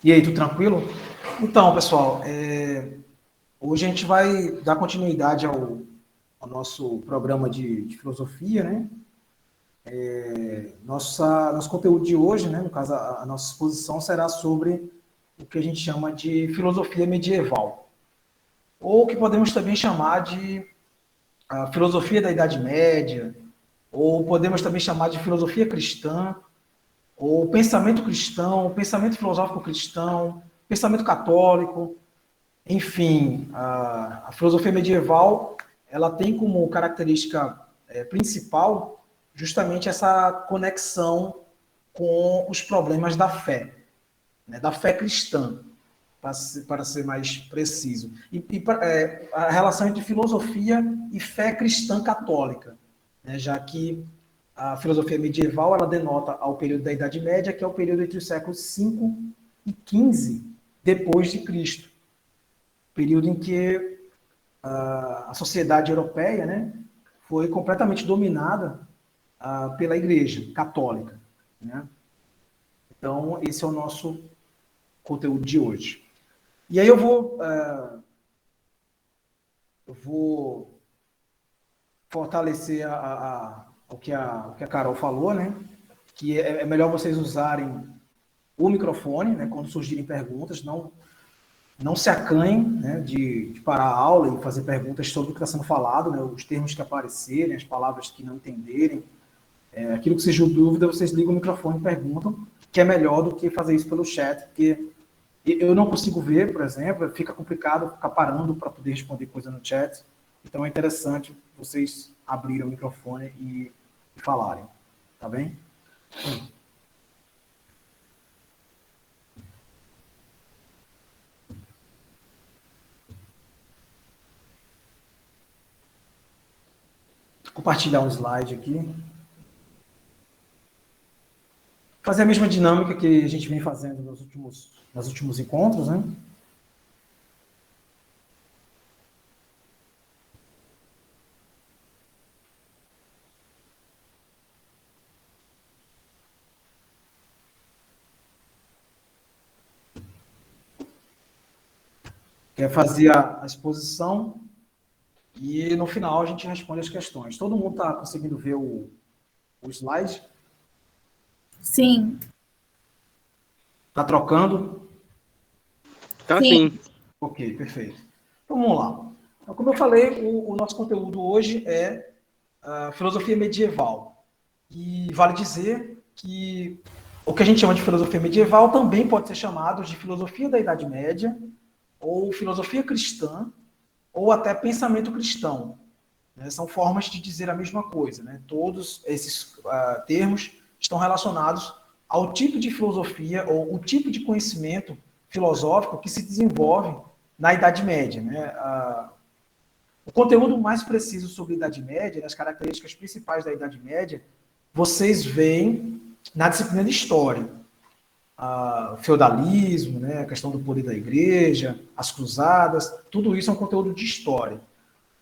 E aí, tudo tranquilo? Então, pessoal, hoje a gente vai dar continuidade ao nosso programa de filosofia, né? Nosso conteúdo de hoje, né, no caso, a nossa exposição será sobre o que a gente chama de filosofia medieval, ou que podemos também chamar de a filosofia da Idade Média, ou podemos também chamar de filosofia cristã, ou pensamento filosófico cristão, pensamento católico, enfim, a filosofia medieval, ela tem como característica principal justamente essa conexão com os problemas da fé, né, da fé cristã, para ser mais preciso. A relação entre filosofia e fé cristã católica, né, já que a filosofia medieval ela denota ao período da Idade Média, que é o período entre os séculos 5 e 15 depois de Cristo, período em que a sociedade europeia, né, foi completamente dominada pela Igreja Católica, né? Então, esse é o nosso conteúdo de hoje. E aí eu vou fortalecer o que a Carol falou, né? Que é melhor vocês usarem o microfone, né? Quando surgirem perguntas, não se acanhem, né, de parar a aula e fazer perguntas sobre o que está sendo falado, né? Os termos que aparecerem, as palavras que não entenderem. Aquilo que surgiu dúvida, vocês ligam o microfone e perguntam, que é melhor do que fazer isso pelo chat, porque eu não consigo ver, por exemplo, fica complicado ficar parando para poder responder coisa no chat. Então é interessante vocês abrirem o microfone e falarem, tá bem? Vou compartilhar um slide aqui. Fazer a mesma dinâmica que a gente vem fazendo nos últimos encontros, né? Que é fazer a exposição e no final a gente responde as questões. Todo mundo está conseguindo ver o slide? Sim. Está trocando? Tá sim. Ok, perfeito. Então vamos lá. Então, como eu falei, o nosso conteúdo hoje é a filosofia medieval. E vale dizer que o que a gente chama de filosofia medieval também pode ser chamado de filosofia da Idade Média, ou filosofia cristã, ou até pensamento cristão. Né? São formas de dizer a mesma coisa. Né? Todos esses termos estão relacionados ao tipo de filosofia ou o tipo de conhecimento filosófico que se desenvolve na Idade Média. Né? O conteúdo mais preciso sobre a Idade Média, as características principais da Idade Média, vocês veem na disciplina de História. O feudalismo, né, a questão do poder da igreja, as cruzadas, tudo isso é um conteúdo de História.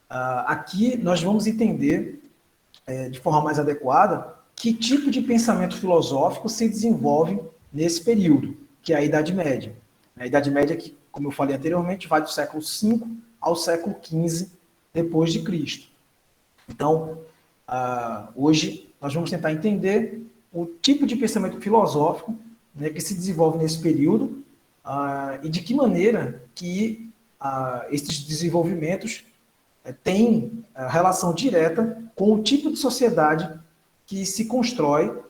Aqui nós vamos entender, de forma mais adequada, que tipo de pensamento filosófico se desenvolve nesse período, que é a Idade Média. A Idade Média, que, como eu falei anteriormente, vai do século V ao século XV depois de Cristo. Então, hoje nós vamos tentar entender o tipo de pensamento filosófico, né, que se desenvolve nesse período e de que maneira que esses desenvolvimentos têm relação direta com o tipo de sociedade que se constrói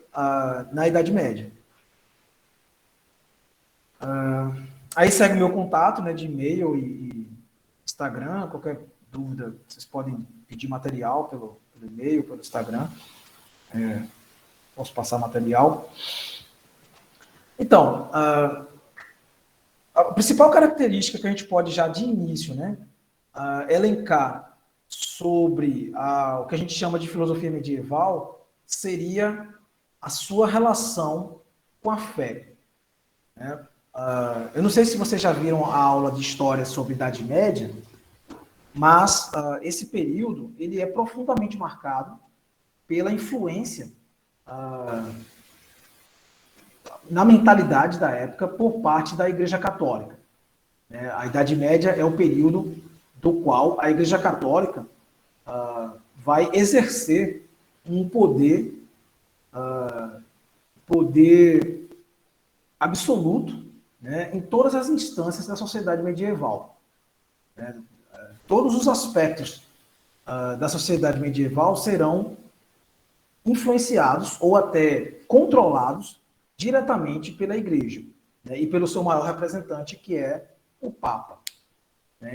na Idade Média. Aí segue o meu contato, né, de e-mail e Instagram. Qualquer dúvida, vocês podem pedir material pelo e-mail, pelo Instagram. Posso passar material. Então, a principal característica que a gente pode já de início, né, elencar sobre o que a gente chama de filosofia medieval seria a sua relação com a fé. Né? Eu não sei se vocês já viram a aula de história sobre Idade Média, mas esse período ele é profundamente marcado pela influência na mentalidade da época por parte da Igreja Católica. A Idade Média é o período do qual a Igreja Católica vai exercer um poder absoluto, né, em todas as instâncias da sociedade medieval. Todos os aspectos da sociedade medieval serão influenciados ou até controlados diretamente pela Igreja, né, e pelo seu maior representante, que é o Papa.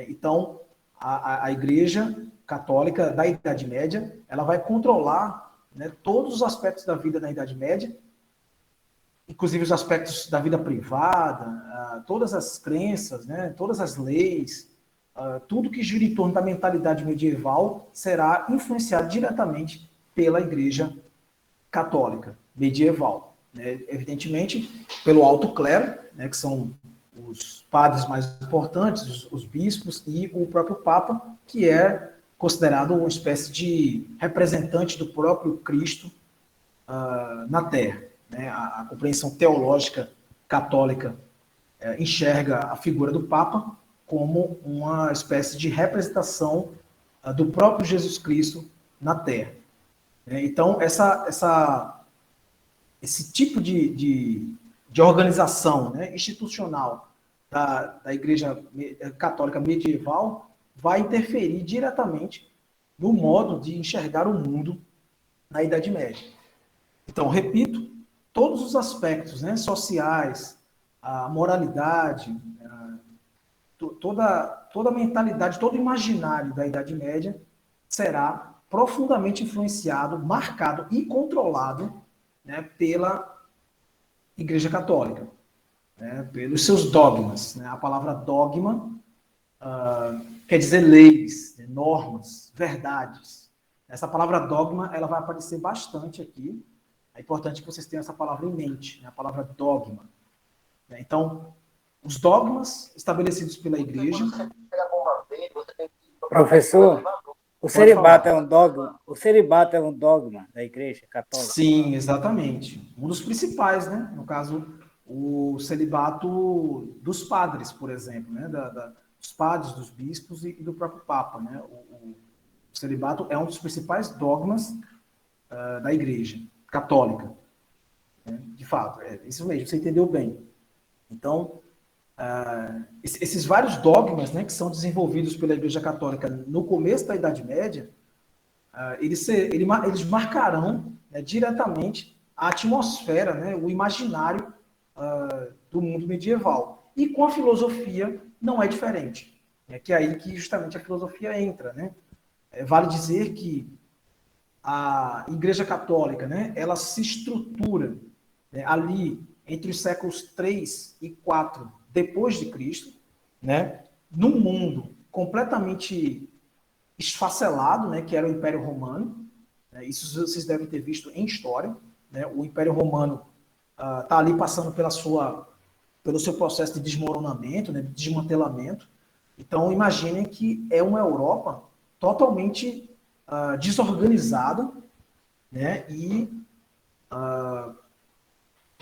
Então, a Igreja Católica da Idade Média, ela vai controlar, né, todos os aspectos da vida na Idade Média, inclusive os aspectos da vida privada, todas as crenças, né, todas as leis, tudo que gira em torno da mentalidade medieval será influenciado diretamente pela Igreja Católica medieval. Evidentemente, pelo alto clero, né, que são os padres mais importantes, os bispos, e o próprio Papa, que é considerado uma espécie de representante do próprio Cristo na Terra. A compreensão teológica católica enxerga a figura do Papa como uma espécie de representação do próprio Jesus Cristo na Terra. Então, esse tipo de organização, né, institucional da Igreja Católica medieval vai interferir diretamente no modo de enxergar o mundo na Idade Média. Então, repito, todos os aspectos, né, sociais, a moralidade, toda a mentalidade, todo o imaginário da Idade Média será profundamente influenciado, marcado e controlado, né, pela Igreja Católica, né, pelos seus dogmas. A palavra dogma quer dizer leis, normas, verdades. Essa palavra dogma ela vai aparecer bastante aqui. É importante que vocês tenham essa palavra em mente, né, a palavra dogma. Então, os dogmas estabelecidos pela Igreja... Professor, o celibato é um dogma? O celibato é um dogma da Igreja Católica? Sim, exatamente. Um dos principais, né? No caso, o celibato dos padres, por exemplo, né? Dos padres, dos bispos e do próprio Papa, né? O celibato é um dos principais dogmas da Igreja Católica. De fato, é isso mesmo, você entendeu bem. Então, esses vários dogmas, né, que são desenvolvidos pela Igreja Católica no começo da Idade Média, eles marcarão, né, diretamente a atmosfera, né, o imaginário do mundo medieval. E com a filosofia não é diferente. Que é aí que justamente a filosofia entra. Né? Vale dizer que a Igreja Católica, né, ela se estrutura, né, ali entre os séculos 3 e 4 depois de Cristo, né, num mundo completamente esfacelado, né, que era o Império Romano. Isso vocês devem ter visto em história. Né, o Império Romano está ali passando pelo seu processo de desmoronamento, né, de desmantelamento. Então, imaginem que é uma Europa totalmente desorganizada, né, e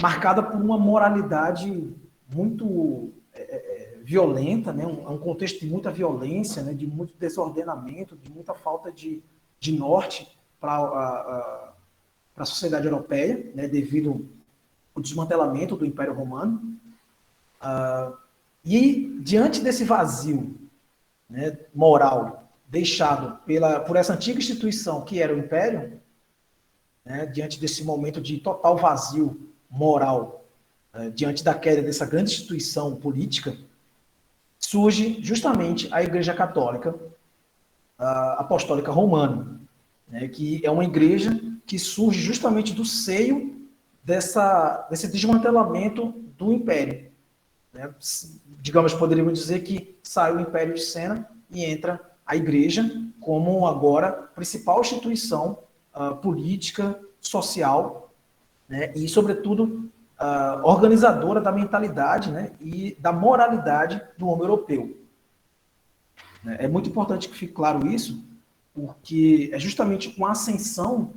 marcada por uma moralidade muito violenta, né, um contexto de muita violência, né, de muito desordenamento, de muita falta de norte para a sociedade europeia, né, devido ao desmantelamento do Império Romano. E diante desse vazio, né, moral deixado por essa antiga instituição que era o Império, né, diante desse momento de total vazio moral, diante da queda dessa grande instituição política, surge justamente a Igreja Católica Apostólica Romana, né, que é uma igreja que surge justamente do seio desse desmantelamento do Império. Né? Digamos, poderíamos dizer que sai o Império de cena e entra a Igreja como agora principal instituição política, social, né? E, sobretudo, organizadora da mentalidade, né? E da moralidade do homem europeu. É muito importante que fique claro isso, porque é justamente com a ascensão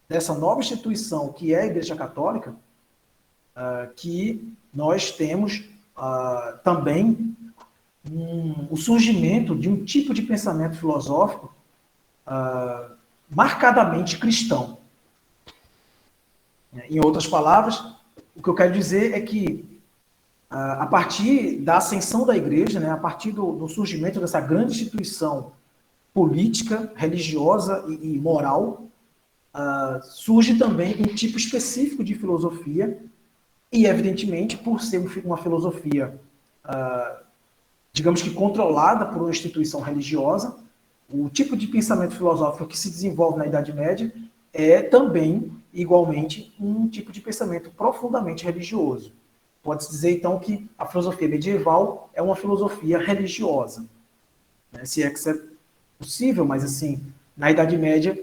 dessa nova instituição que é a Igreja Católica, que nós temos também o surgimento de um tipo de pensamento filosófico marcadamente cristão. Em outras palavras, o que eu quero dizer é que, a partir da ascensão da Igreja, né, a partir do surgimento dessa grande instituição política, religiosa e moral, surge também um tipo específico de filosofia, e, evidentemente, por ser uma filosofia, digamos que controlada por uma instituição religiosa, o tipo de pensamento filosófico que se desenvolve na Idade Média é também, igualmente, um tipo de pensamento profundamente religioso. Pode-se dizer, então, que a filosofia medieval é uma filosofia religiosa, né? Se é que isso é possível, mas, assim, na Idade Média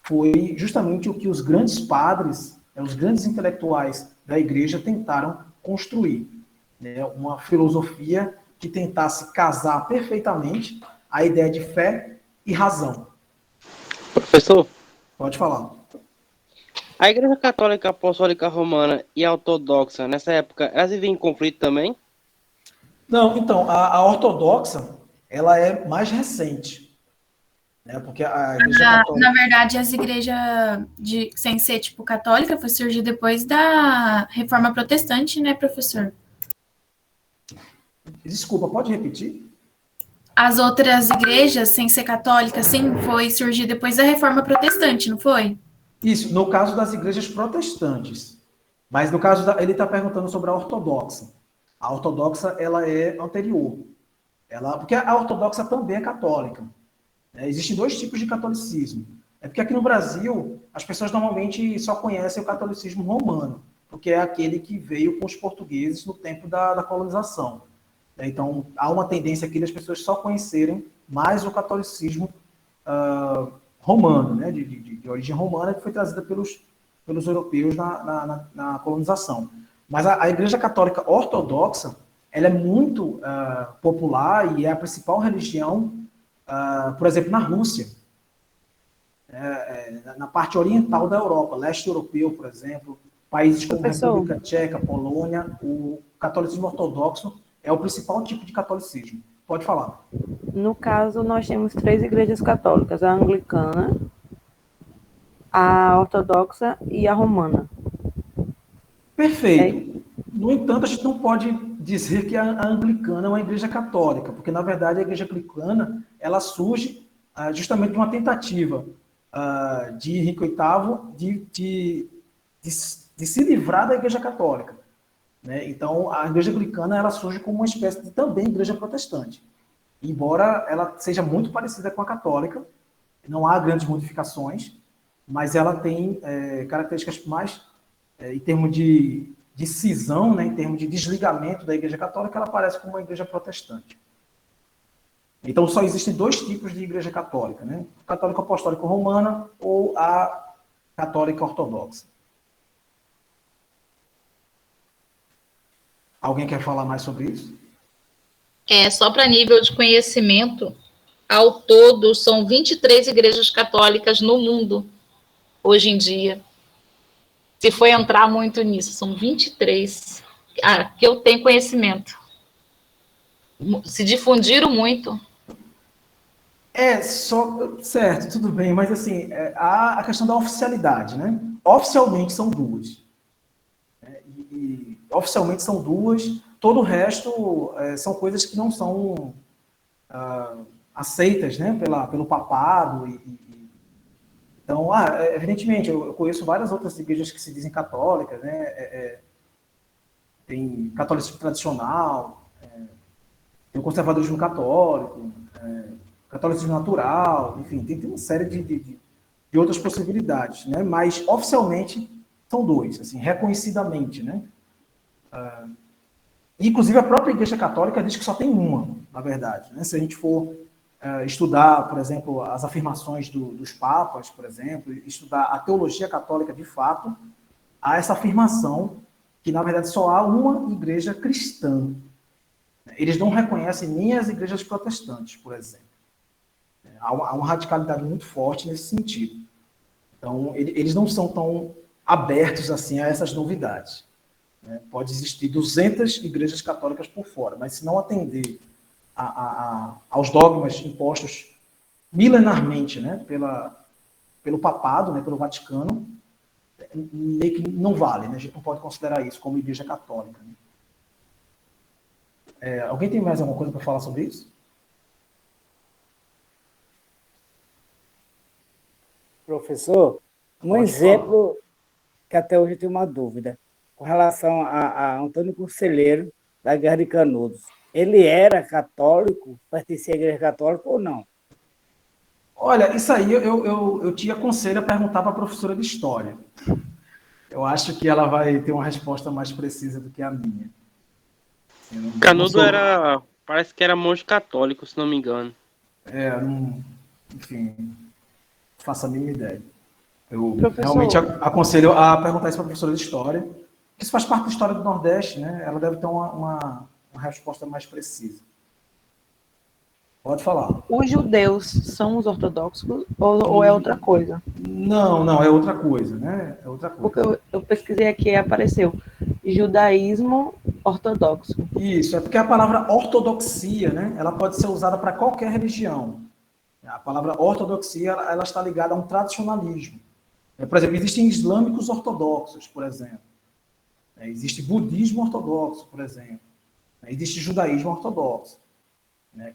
foi justamente o que os grandes padres, os grandes intelectuais da Igreja tentaram construir, né? Uma filosofia que tentasse casar perfeitamente a ideia de fé e razão. Professor, Pode falar. a Igreja Católica Apostólica Romana e a Ortodoxa, nessa época, elas viviam em conflito também? Não, então, a ortodoxa, ela é mais recente, né? Porque a Igreja Católica... Na verdade, as igrejas sem ser, tipo, católica, foi surgir depois da Reforma Protestante, né, professor? Desculpa, pode repetir? As outras igrejas, sem ser católica, sim, foi surgir depois da Reforma Protestante, não foi? Isso, no caso das igrejas protestantes. Mas no caso, ele está perguntando sobre a ortodoxa. A ortodoxa, ela é anterior. Porque a ortodoxa também é católica. Existem dois tipos de catolicismo. É porque aqui no Brasil, as pessoas normalmente só conhecem o catolicismo romano, porque é aquele que veio com os portugueses no tempo da colonização. Então, há uma tendência aqui das pessoas só conhecerem mais o catolicismo romano, né, de origem romana, que foi trazida pelos europeus na colonização. Mas a Igreja Católica Ortodoxa, ela é muito popular e é a principal religião, por exemplo, na Rússia, na parte oriental da Europa, leste europeu, por exemplo, países como República Tcheca, Polônia, o catolicismo ortodoxo é o principal tipo de catolicismo. Pode falar. No caso, nós temos 3 igrejas católicas, a anglicana, a ortodoxa e a romana. Perfeito. No entanto, a gente não pode dizer que a anglicana é uma igreja católica, porque, na verdade, a igreja anglicana ela surge justamente de uma tentativa de Henrique VIII de se livrar da igreja católica, né? Então, a igreja anglicana ela surge como uma espécie de também igreja protestante. Embora ela seja muito parecida com a católica, não há grandes modificações, mas ela tem características mais, em termos de cisão, né, em termos de desligamento da igreja católica, ela parece com uma igreja protestante. Então, só existem 2 tipos de igreja católica, né? A católica apostólica romana ou a católica ortodoxa. Alguém quer falar mais sobre isso? Só para nível de conhecimento, ao todo são 23 igrejas católicas no mundo, hoje em dia. Se for entrar muito nisso, são 23 que eu tenho conhecimento. Se difundiram muito. Certo, tudo bem, mas assim, há a questão da oficialidade, né? Oficialmente são 2. Oficialmente são 2, todo o resto são coisas que não são aceitas, né, pelo papado. Então, evidentemente, eu conheço várias outras igrejas que se dizem católicas, né? Tem catolicismo tradicional, tem o conservadorismo católico, catolicismo natural, enfim, tem uma série de outras possibilidades, né? Mas oficialmente são 2, assim, reconhecidamente, né? Inclusive a própria Igreja Católica diz que só tem uma, na verdade, né? Se a gente for estudar, por exemplo, as afirmações dos papas, por exemplo, estudar a teologia católica de fato, há essa afirmação que, na verdade, só há uma igreja cristã. Eles não reconhecem nem as igrejas protestantes, por exemplo. Há uma radicalidade muito forte nesse sentido. Então, eles não são tão abertos assim a essas novidades. Né? Pode existir 200 igrejas católicas por fora, mas se não atender aos dogmas impostos milenarmente, né, pelo papado, né, pelo Vaticano, meio que não vale, né? A gente não pode considerar isso como igreja católica. Né? Alguém tem mais alguma coisa para falar sobre isso? Professor, um Pode exemplo que até hoje eu tenho uma dúvida, com relação a Antônio Conselheiro, da Guerra de Canudos. Ele era católico, pertencia à Igreja Católica ou não? Olha, isso aí eu te aconselho a perguntar para a professora de História. Eu acho que ela vai ter uma resposta mais precisa do que a minha. Canudo parece que era monge católico, se não me engano. Enfim, não faço a mínima ideia. Eu Professor. realmente aconselho a perguntar isso para a professora de História, que isso faz parte da história do Nordeste, né? Ela deve ter uma resposta mais precisa. Pode falar. Os judeus são os ortodoxos ou é outra coisa? Não, é outra coisa, né? É outra coisa. Porque eu pesquisei aqui e apareceu judaísmo ortodoxo. Isso, é porque a palavra ortodoxia, né? Ela pode ser usada para qualquer religião. A palavra ortodoxia, ela está ligada a um tradicionalismo. Por exemplo, existem islâmicos ortodoxos, por exemplo. Existe budismo ortodoxo, por exemplo. Existe judaísmo ortodoxo.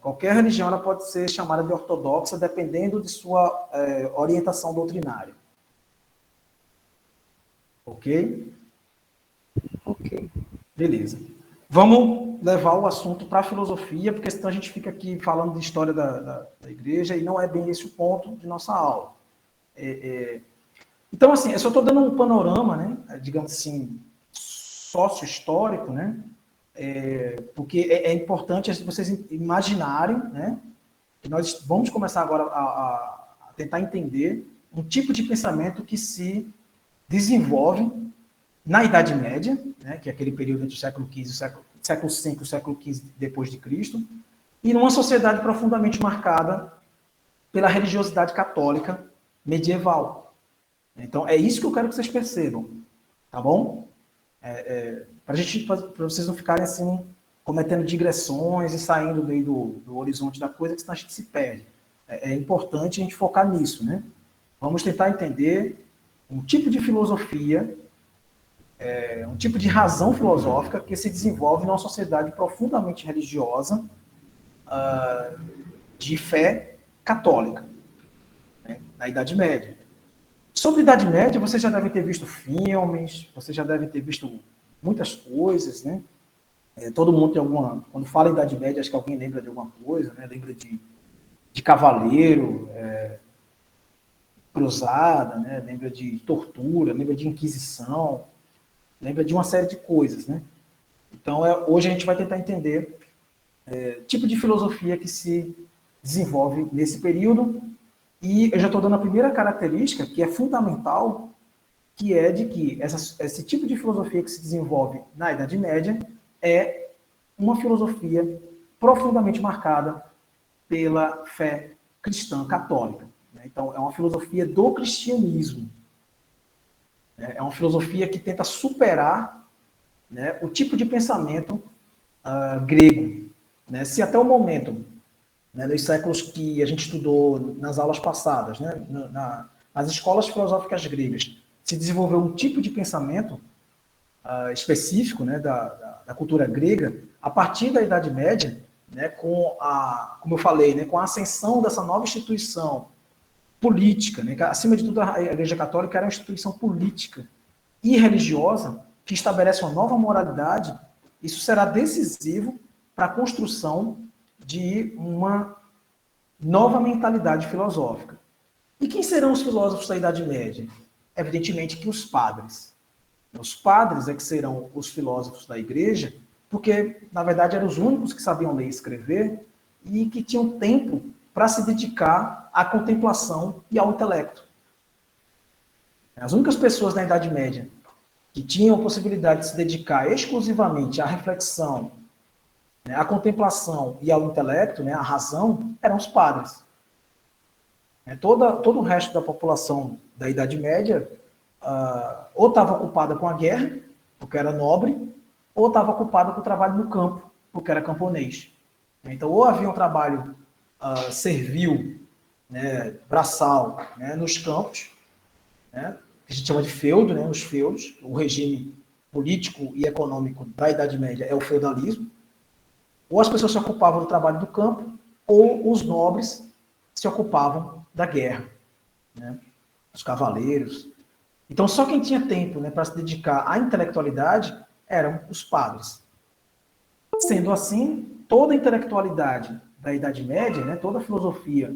Qualquer religião ela pode ser chamada de ortodoxa dependendo de sua orientação doutrinária. Ok? Ok. Beleza. Vamos levar o assunto para a filosofia, porque senão a gente fica aqui falando de história da igreja e não é bem esse o ponto de nossa aula. Então, assim, eu só estou dando um panorama, né, digamos assim, sócio-histórico, né, porque é importante vocês imaginarem, né, que nós vamos começar agora a tentar entender um tipo de pensamento que se desenvolve na Idade Média, né, que é aquele período entre o século V, século V e o século XV depois de Cristo, e numa sociedade profundamente marcada pela religiosidade católica medieval. Então, é isso que eu quero que vocês percebam, tá bom? Para vocês não ficarem assim, cometendo digressões e saindo do horizonte da coisa, que senão a gente se perde. É importante a gente focar nisso, né? Vamos tentar entender um tipo de filosofia, um tipo de razão filosófica que se desenvolve numa sociedade profundamente religiosa, de fé católica, né, na Idade Média. Sobre a Idade Média, vocês já devem ter visto filmes, vocês já devem ter visto muitas coisas, né? Todo mundo tem quando fala em Idade Média, acho que alguém lembra de alguma coisa, né? Lembra de cavaleiro, cruzada, né? Lembra de tortura, lembra de inquisição, lembra de uma série de coisas, né? Então, hoje a gente vai tentar entender tipo de filosofia que se desenvolve nesse período, e eu já estou dando a primeira característica, que é fundamental, que é de que esse tipo de filosofia que se desenvolve na Idade Média é uma filosofia profundamente marcada pela fé cristã católica. Então, é uma filosofia do cristianismo. É uma filosofia que tenta superar, né, o tipo de pensamento grego. Né? Se até o momento, né, nos séculos que a gente estudou nas aulas passadas, né, nas escolas filosóficas gregas, se desenvolveu um tipo de pensamento específico, né, da cultura grega, a partir da Idade Média, né, como eu falei, né, com a ascensão dessa nova instituição política, né, que, acima de tudo a Igreja Católica era uma instituição política e religiosa que estabelece uma nova moralidade, isso será decisivo para a construção de uma nova mentalidade filosófica. E quem serão os filósofos da Idade Média? Evidentemente que os padres. Os padres é que serão os filósofos da igreja, porque, na verdade, eram os únicos que sabiam ler e escrever e que tinham tempo para se dedicar à contemplação e ao intelecto. As únicas pessoas na Idade Média que tinham a possibilidade de se dedicar exclusivamente à reflexão, né, à contemplação e ao intelecto, né, à razão, eram os padres. Todo o resto da população da Idade Média ou estava ocupada com a guerra, porque era nobre, ou estava ocupada com o trabalho no campo, porque era camponês. Então, ou havia um trabalho servil, né, braçal, né, nos campos, né, que a gente chama de feudo, né, os feudos, o regime político e econômico da Idade Média é o feudalismo, ou as pessoas se ocupavam do trabalho do campo, ou os nobres se ocupavam da guerra, né, os cavaleiros. Então, só quem tinha tempo, né, para se dedicar à intelectualidade eram os padres. Sendo assim, toda a intelectualidade da Idade Média, né, toda a filosofia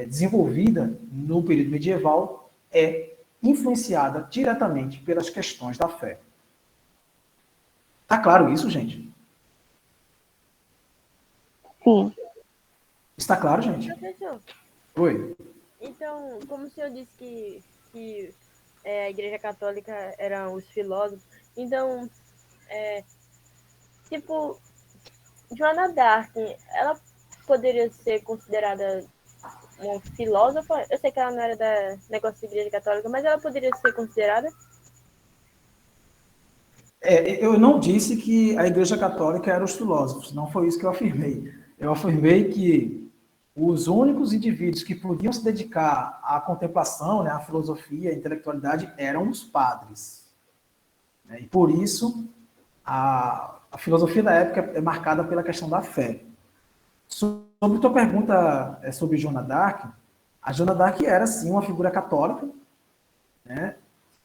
desenvolvida no período medieval é influenciada diretamente pelas questões da fé. Tá claro isso, gente? Sim. Está claro, gente? Professor, Oi. então, como o senhor disse que a Igreja Católica eram os filósofos, então, tipo, Joana d'Arc, ela poderia ser considerada uma filósofa? Eu sei que ela não era da negócio da Igreja Católica, mas ela poderia ser considerada? Eu não disse que a Igreja Católica era os filósofos, não foi isso que eu afirmei. Eu afirmei que os únicos indivíduos que podiam se dedicar à contemplação, né, à filosofia, à intelectualidade, eram os padres. E por isso, a filosofia da época é marcada pela questão da fé. Sobre a tua pergunta sobre Joana d'Arc, a Joana d'Arc era, sim, uma figura católica, né?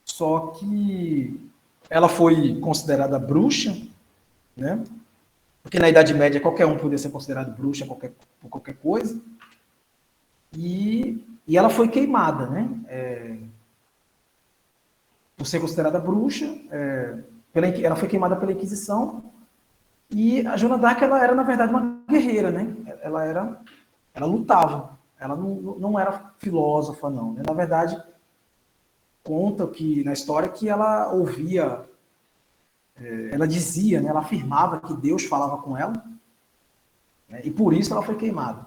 Só que ela foi considerada bruxa, né? Porque na Idade Média qualquer um podia ser considerado bruxa por qualquer coisa, e ela foi queimada, né? Por ser considerada bruxa, ela foi queimada pela Inquisição, e a Joana d'Arc ela era, na verdade, uma guerreira, né? Ela lutava, ela não era filósofa, não, né? Na verdade, conta que na história que ela ouvia, ela dizia, né, ela afirmava que Deus falava com ela, né, e por isso ela foi queimada.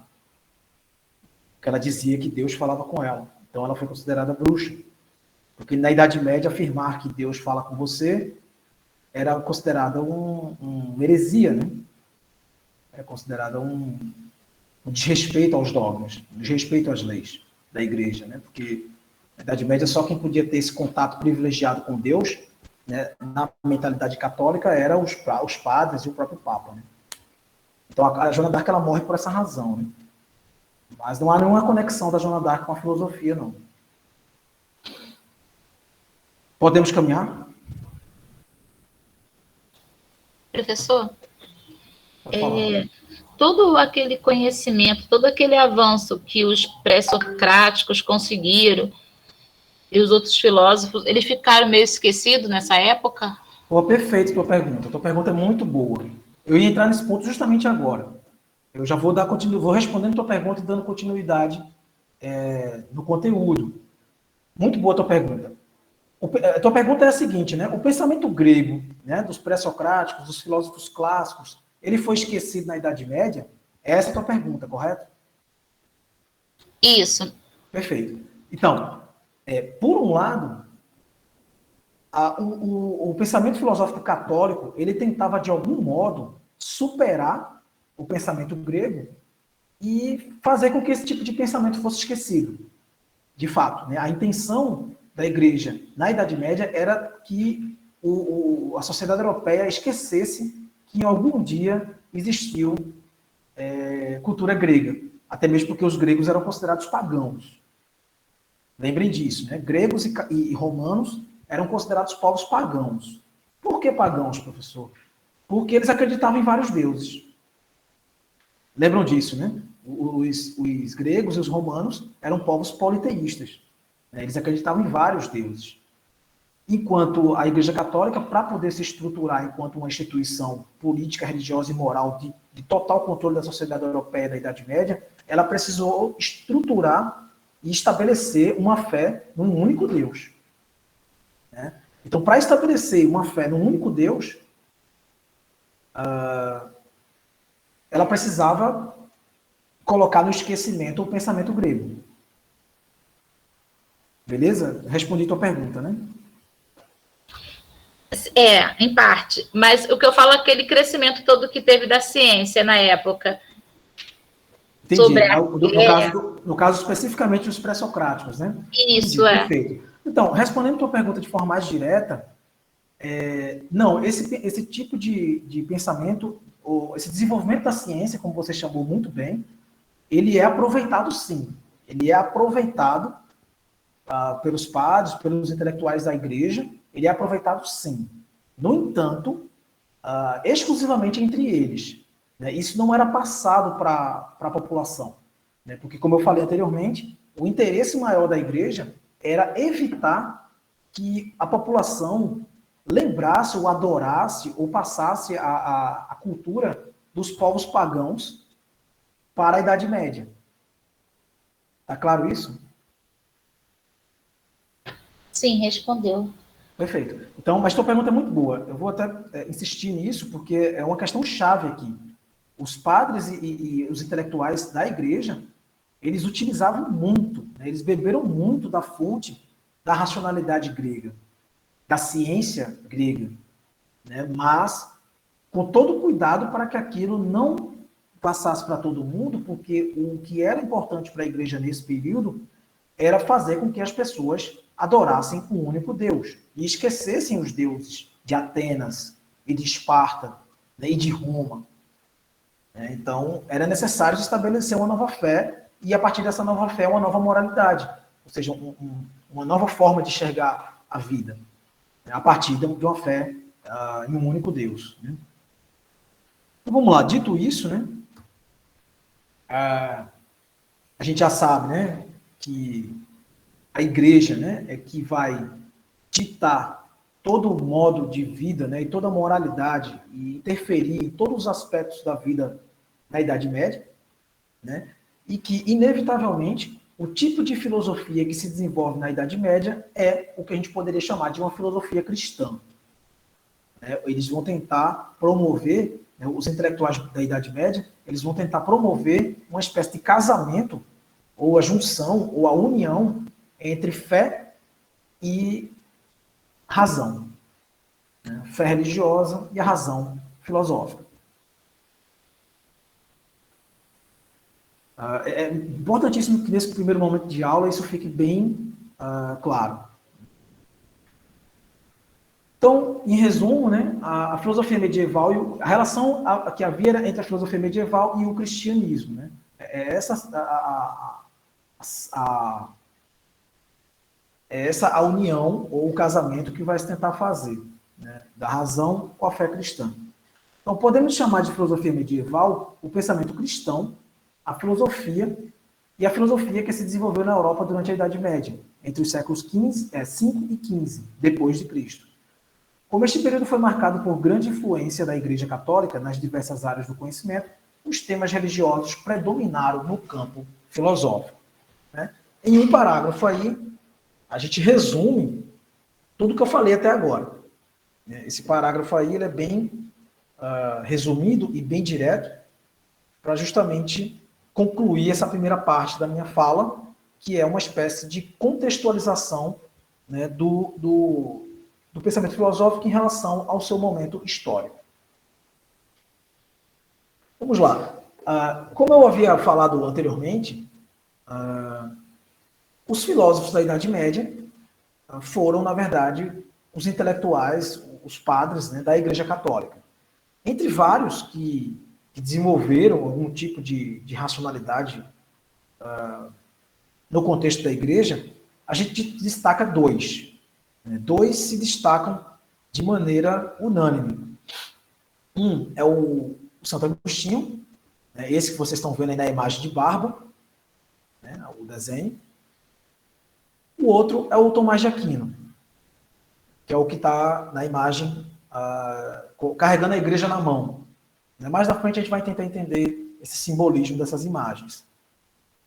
Porque ela dizia que Deus falava com ela. Então ela foi considerada bruxa. Porque na Idade Média afirmar que Deus fala com você era considerada uma heresia, né? Era considerada um desrespeito aos dogmas, um desrespeito às leis da igreja, né? Porque na Idade Média só quem podia ter esse contato privilegiado com Deus, né, na mentalidade católica, eram os padres e o próprio Papa, né? Então a Joana d'Arc ela morre por essa razão, né? Mas não há nenhuma conexão da Joana d'Arc com a filosofia, não. Podemos caminhar? Professor, todo aquele conhecimento, todo aquele avanço que os pré-socráticos conseguiram e os outros filósofos, eles ficaram meio esquecidos nessa época? Pô, perfeito tua pergunta. Tua pergunta é muito boa. Eu ia entrar nesse ponto justamente agora. Eu já vou vou respondendo tua pergunta e dando continuidade no conteúdo. Muito boa tua pergunta. A tua pergunta é a seguinte, né? O pensamento grego, né, dos pré-socráticos, dos filósofos clássicos, ele foi esquecido na Idade Média? Essa é a tua pergunta, correto? Isso. Perfeito. Então, por um lado, o pensamento filosófico católico, ele tentava, de algum modo, superar o pensamento grego e fazer com que esse tipo de pensamento fosse esquecido. De fato, né? A intenção da igreja na Idade Média era que a sociedade europeia esquecesse que em algum dia existiu cultura grega, até mesmo porque os gregos eram considerados pagãos. Lembrem disso, né? Gregos e romanos eram considerados povos pagãos. Por que pagãos, professor? Porque eles acreditavam em vários deuses. Lembram disso, né? Os gregos e os romanos eram povos politeístas. Eles acreditavam em vários deuses. Enquanto a Igreja Católica, para poder se estruturar enquanto uma instituição política, religiosa e moral de total controle da sociedade europeia da Idade Média, ela precisou estruturar e estabelecer uma fé num único Deus. Né? Então, para estabelecer uma fé num único Deus, ela precisava colocar no esquecimento o pensamento grego. Beleza? Respondi tua pergunta, né? Em parte. Mas o que eu falo é aquele crescimento todo que teve da ciência na época. Entendi. Sobre a No caso, especificamente os pré-socráticos, né? Isso, Entendi, perfeito. Então, respondendo a tua pergunta de forma mais direta, não, esse tipo de pensamento, ou esse desenvolvimento da ciência, como você chamou muito bem, ele é aproveitado sim. Ele é aproveitado pelos padres, pelos intelectuais da igreja, ele é aproveitado sim. No entanto, exclusivamente entre eles. Né? Isso não era passado para a população. Né? Porque, como eu falei anteriormente, o interesse maior da igreja era evitar que a população lembrasse ou adorasse ou passasse a cultura dos povos pagãos para a Idade Média. Tá claro isso? Sim, respondeu. Perfeito. Então, mas tua pergunta é muito boa. Eu vou até insistir nisso, porque é uma questão chave aqui. Os padres e os intelectuais da igreja, eles utilizavam muito, né? Eles beberam muito da fonte da racionalidade grega, da ciência grega, né? Mas com todo cuidado para que aquilo não passasse para todo mundo, porque o que era importante para a igreja nesse período era fazer com que as pessoas adorassem um único Deus e esquecessem os deuses de Atenas e de Esparta, né, e de Roma. Então, era necessário estabelecer uma nova fé e, a partir dessa nova fé, uma nova moralidade, ou seja, uma nova forma de enxergar a vida, né, a partir de uma fé em um único Deus. Né? Então, vamos lá. Dito isso, né, a gente já sabe, né, que a igreja, né, é que vai ditar todo o modo de vida, né, e toda a moralidade e interferir em todos os aspectos da vida da Idade Média, né, e que, inevitavelmente, o tipo de filosofia que se desenvolve na Idade Média é o que a gente poderia chamar de uma filosofia cristã. Né? Eles vão tentar promover, né, os intelectuais da Idade Média, eles vão tentar promover uma espécie de casamento, ou a junção, ou a união entre fé e razão. Né? Fé religiosa e a razão filosófica. É importantíssimo que nesse primeiro momento de aula isso fique bem claro. Então, em resumo, né, a filosofia medieval e a relação que havia entre a filosofia medieval e o cristianismo. Né? Essa a união ou o casamento que vai se tentar fazer, né, da razão com a fé cristã. Então, podemos chamar de filosofia medieval o pensamento cristão, a filosofia e a filosofia que se desenvolveu na Europa durante a Idade Média, entre os séculos 5 e 15, depois de Cristo. Como este período foi marcado por grande influência da Igreja Católica nas diversas áreas do conhecimento, os temas religiosos predominaram no campo filosófico. Né? Em um parágrafo aí, a gente resume tudo que eu falei até agora. Esse parágrafo aí ele é bem resumido e bem direto para justamente concluir essa primeira parte da minha fala, que é uma espécie de contextualização, né, do pensamento filosófico em relação ao seu momento histórico. Vamos lá. Como eu havia falado anteriormente, os filósofos da Idade Média foram, na verdade, os intelectuais, os padres, né, da Igreja Católica. Entre vários que desenvolveram algum tipo de racionalidade no contexto da Igreja, a gente destaca dois. Né? Dois se destacam de maneira unânime. Um é o Santo Agostinho, né, esse que vocês estão vendo aí na imagem de barba, né, o desenho. O outro é o Tomás de Aquino, que é o que está na imagem, carregando a igreja na mão. Mais na frente a gente vai tentar entender esse simbolismo dessas imagens.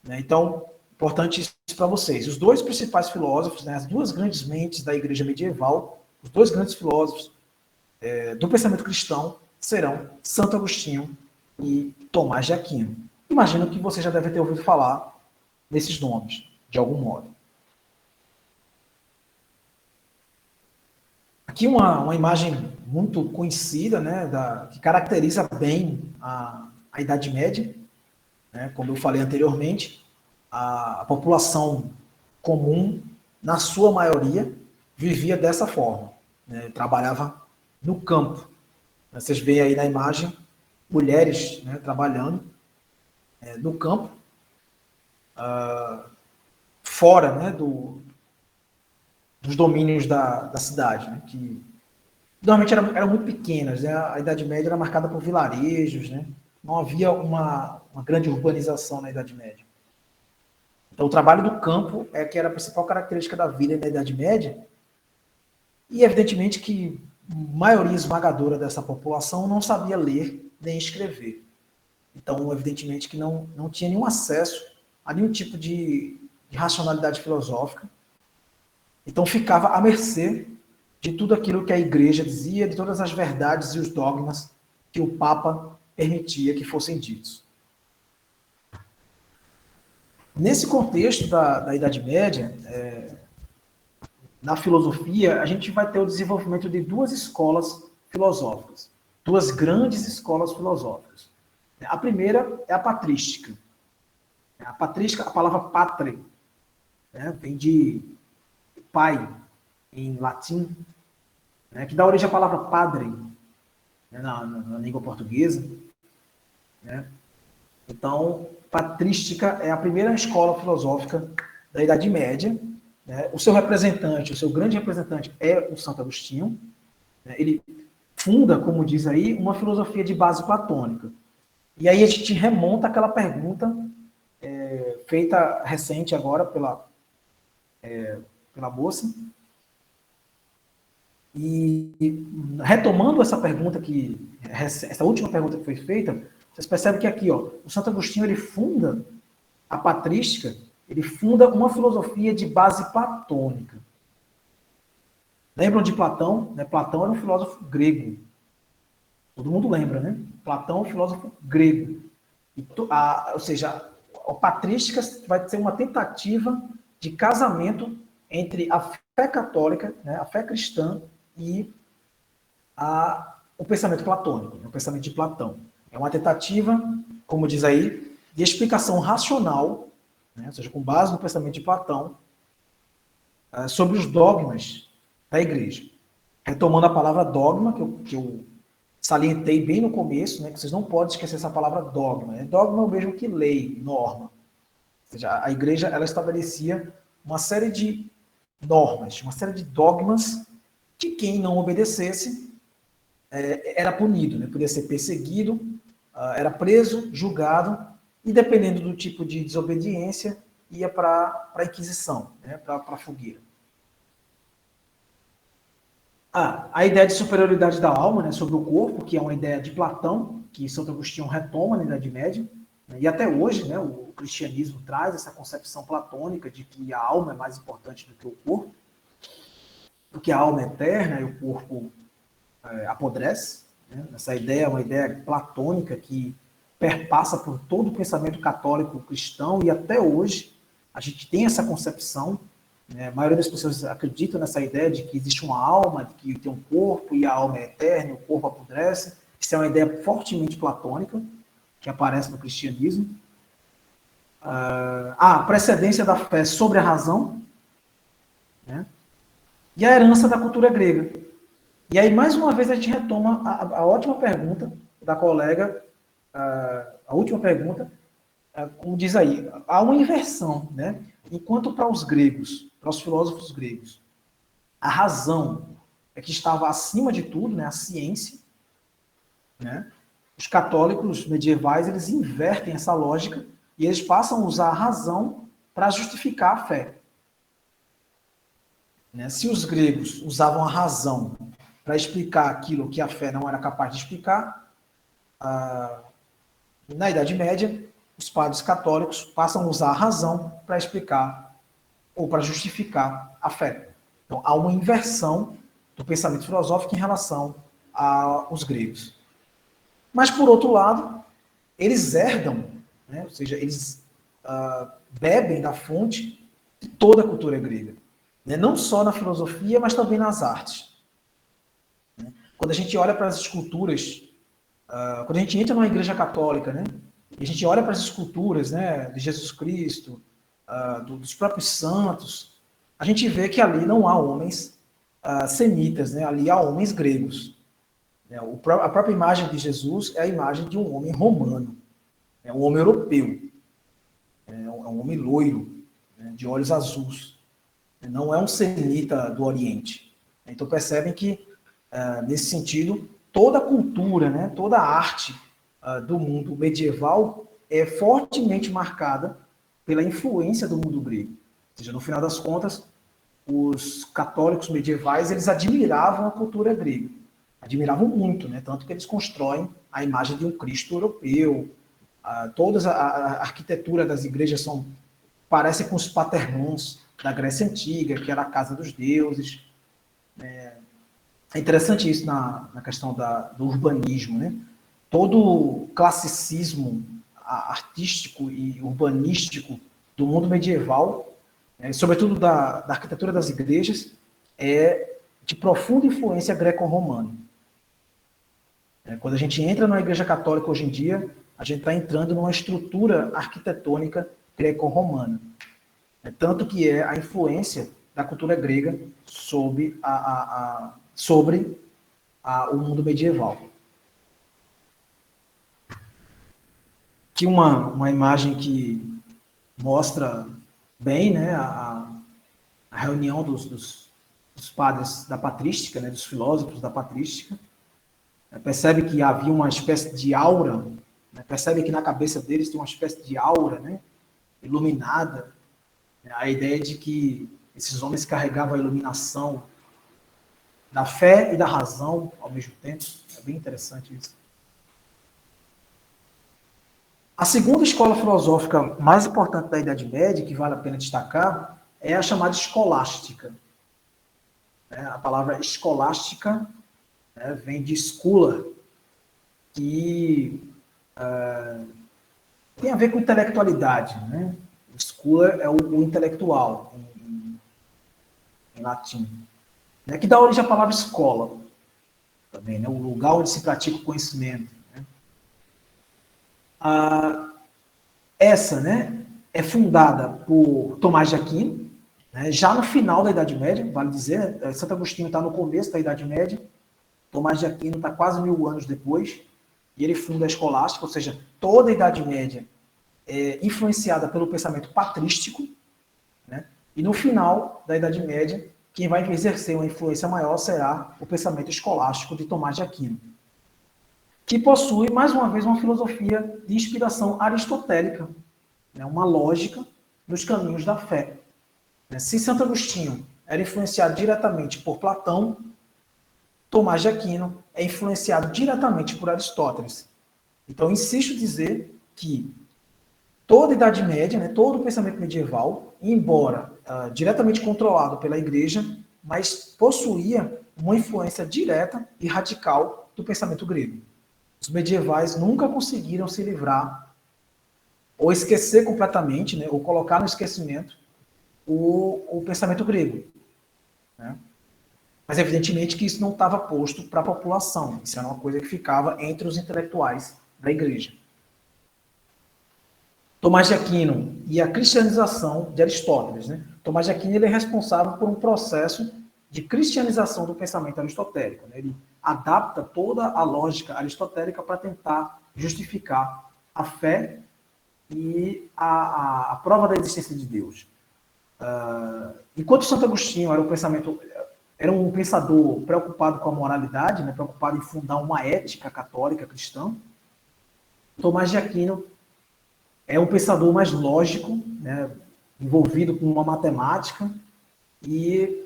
Então, importante isso para vocês. Os dois principais filósofos, né, as duas grandes mentes da igreja medieval, os dois grandes filósofos do pensamento cristão serão Santo Agostinho e Tomás de Aquino. Imagino que você já deve ter ouvido falar nesses nomes, de algum modo. Aqui uma imagem muito conhecida, né, que caracteriza bem a Idade Média, né, como eu falei anteriormente, a população comum, na sua maioria, vivia dessa forma, né, trabalhava no campo. Vocês veem aí na imagem mulheres, né, trabalhando no campo, fora, né, dos domínios da cidade, né, que normalmente eram muito pequenas, né, a Idade Média era marcada por vilarejos, né, não havia uma grande urbanização na Idade Média. Então, o trabalho do campo que era a principal característica da vida na Idade Média, e evidentemente que a maioria esmagadora dessa população não sabia ler nem escrever. Então, evidentemente que não tinha nenhum acesso a nenhum tipo de racionalidade filosófica. Então, ficava à mercê de tudo aquilo que a igreja dizia, de todas as verdades e os dogmas que o Papa permitia que fossem ditos. Nesse contexto da Idade Média, na filosofia, a gente vai ter o desenvolvimento de duas escolas filosóficas, duas grandes escolas filosóficas. A primeira é a patrística. A patrística, a palavra patre, né, vem de pai, em latim, né, que dá origem à palavra padre, né, na língua portuguesa. Né? Então, patrística é a primeira escola filosófica da Idade Média. Né? O seu representante, o seu grande representante é o Santo Agostinho. Né? Ele funda, como diz aí, uma filosofia de base platônica. E aí a gente remonta àquela pergunta feita recente agora pela moça. E retomando essa pergunta essa última pergunta que foi feita, vocês percebem que aqui, ó, o Santo Agostinho ele funda a patrística, ele funda uma filosofia de base platônica. Lembram de Platão? Né? Platão era um filósofo grego. Todo mundo lembra, né? Platão é um filósofo grego. Ou seja, a patrística vai ser uma tentativa de casamento entre a fé católica, né, a fé cristã e o pensamento platônico, né, o pensamento de Platão. É uma tentativa, como diz aí, de explicação racional, né, ou seja, com base no pensamento de Platão, sobre os dogmas da igreja. Retomando a palavra dogma, que eu salientei bem no começo, né, que vocês não podem esquecer essa palavra dogma. Né? Dogma é o mesmo que lei, norma. Ou seja, a igreja ela estabelecia uma série de normas, uma série de dogmas que quem não obedecesse era punido, né? Podia ser perseguido, era preso, julgado, e dependendo do tipo de desobediência, ia para a Inquisição, né? Para a fogueira. A ideia de superioridade da alma, né, sobre o corpo, que é uma ideia de Platão, que Santo Agostinho retoma na Idade Média, né, e até hoje, né, o cristianismo traz essa concepção platônica de que a alma é mais importante do que o corpo, porque a alma é eterna e o corpo apodrece. Né? Essa ideia é uma ideia platônica que perpassa por todo o pensamento católico cristão, e até hoje a gente tem essa concepção. A maioria das pessoas acredita nessa ideia de que existe uma alma, de que tem um corpo e a alma é eterna, e o corpo apodrece. Isso é uma ideia fortemente platônica que aparece no cristianismo. A precedência da fé sobre a razão, né? E a herança da cultura grega. E aí, mais uma vez, a gente retoma a ótima pergunta da colega, a última pergunta, como diz aí, há uma inversão, né? Enquanto para os gregos, para os filósofos gregos, a razão é que estava acima de tudo, né, a ciência, né? Os católicos medievais, eles invertem essa lógica e eles passam a usar a razão para justificar a fé. Né? Se os gregos usavam a razão para explicar aquilo que a fé não era capaz de explicar, na Idade Média, os padres católicos passam a usar a razão para explicar ou para justificar a fé. Então, há uma inversão do pensamento filosófico em relação aos gregos. Mas, por outro lado, eles herdam, né? Ou seja, eles bebem da fonte de toda a cultura grega. Né? Não só na filosofia, mas também nas artes. quando a gente olha para as esculturas, quando a gente entra numa igreja católica, né, e a gente olha para as esculturas, né, de Jesus Cristo, dos próprios santos, a gente vê que ali não há homens semitas, né, ali há homens gregos. A própria imagem de Jesus é a imagem de um homem romano, é um homem europeu, é um homem loiro, né, de olhos azuis. Não é um semita do Oriente. Então percebem que, nesse sentido, toda a cultura, né, toda a arte do mundo medieval é fortemente marcada pela influência do mundo grego. Ou seja, no final das contas, os católicos medievais, eles admiravam a cultura grega. Admiravam muito, né? Tanto que eles constroem a imagem de um Cristo europeu. Toda a arquitetura das igrejas parece com os Paternons da Grécia Antiga, que era a casa dos deuses. É interessante isso na questão do urbanismo, né? Todo o classicismo artístico e urbanístico do mundo medieval, sobretudo da arquitetura das igrejas, é de profunda influência greco-romana. Quando a gente entra na igreja católica hoje em dia, a gente está entrando numa estrutura arquitetônica greco-romana. Tanto que é a influência da cultura grega sobre o mundo medieval. Aqui uma imagem que mostra bem, né, a reunião dos padres da patrística, né, dos filósofos da patrística. Percebe que havia uma espécie de aura, né, percebe que na cabeça deles tem uma espécie de aura, né, iluminada. A ideia de que esses homens carregavam a iluminação da fé e da razão ao mesmo tempo. É bem interessante isso. A segunda escola filosófica mais importante da Idade Média, que vale a pena destacar, é a chamada escolástica. A palavra escolástica vem de escola, que tem a ver com intelectualidade, né? Escola é o intelectual, em latim, né? Que dá origem à palavra escola, também, né? O lugar onde se pratica o conhecimento. Né? Essa, né, é fundada por Tomás de Aquino, né? Já no final da Idade Média, vale dizer, Santo Agostinho está no começo da Idade Média, Tomás de Aquino está quase 1000 anos depois, e ele funda a escolástica, ou seja, toda a Idade Média é influenciada pelo pensamento patrístico, né? E no final da Idade Média, quem vai exercer uma influência maior será o pensamento escolástico de Tomás de Aquino, que possui, mais uma vez, uma filosofia de inspiração aristotélica, né? Uma lógica dos caminhos da fé. Se Santo Agostinho era influenciado diretamente por Platão, Tomás de Aquino é influenciado diretamente por Aristóteles. Então, insisto em dizer que toda a Idade Média, né, todo o pensamento medieval, embora diretamente controlado pela Igreja, mas possuía uma influência direta e radical do pensamento grego. Os medievais nunca conseguiram se livrar ou esquecer completamente, né, ou colocar no esquecimento o pensamento grego. Né? Mas, evidentemente, que isso não estava posto para a população. Isso era uma coisa que ficava entre os intelectuais da Igreja. Tomás de Aquino e a cristianização de Aristóteles. Né? Tomás de Aquino ele é responsável por um processo de cristianização do pensamento aristotélico. Né? Ele adapta toda a lógica aristotélica para tentar justificar a fé e a prova da existência de Deus. Enquanto Santo Agostinho era um pensador preocupado com a moralidade, né? Preocupado em fundar uma ética católica cristã, Tomás de Aquino é um pensador mais lógico, né, envolvido com uma matemática, e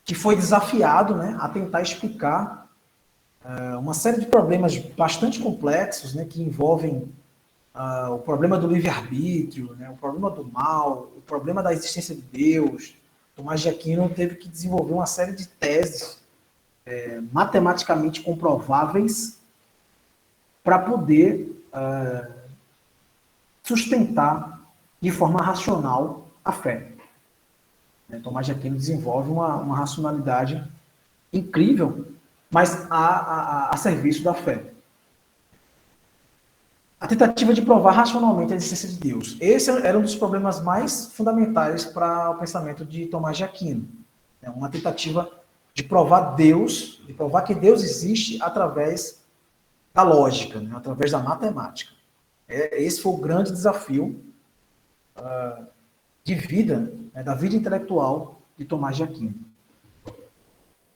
que foi desafiado, né, a tentar explicar uma série de problemas bastante complexos, né, que envolvem o problema do livre-arbítrio, né, o problema do mal, o problema da existência de Deus. Tomás de Aquino teve que desenvolver uma série de teses matematicamente comprováveis para poder sustentar de forma racional a fé. Tomás de Aquino desenvolve uma racionalidade incrível mas a serviço da fé. A tentativa de provar racionalmente a existência de Deus. Esse era um dos problemas mais fundamentais para o pensamento de Tomás de Aquino. É uma tentativa de provar Deus, de provar que Deus existe através da lógica, né? Através da matemática. Esse foi o grande desafio de vida, né? Da vida intelectual de Tomás de Aquino.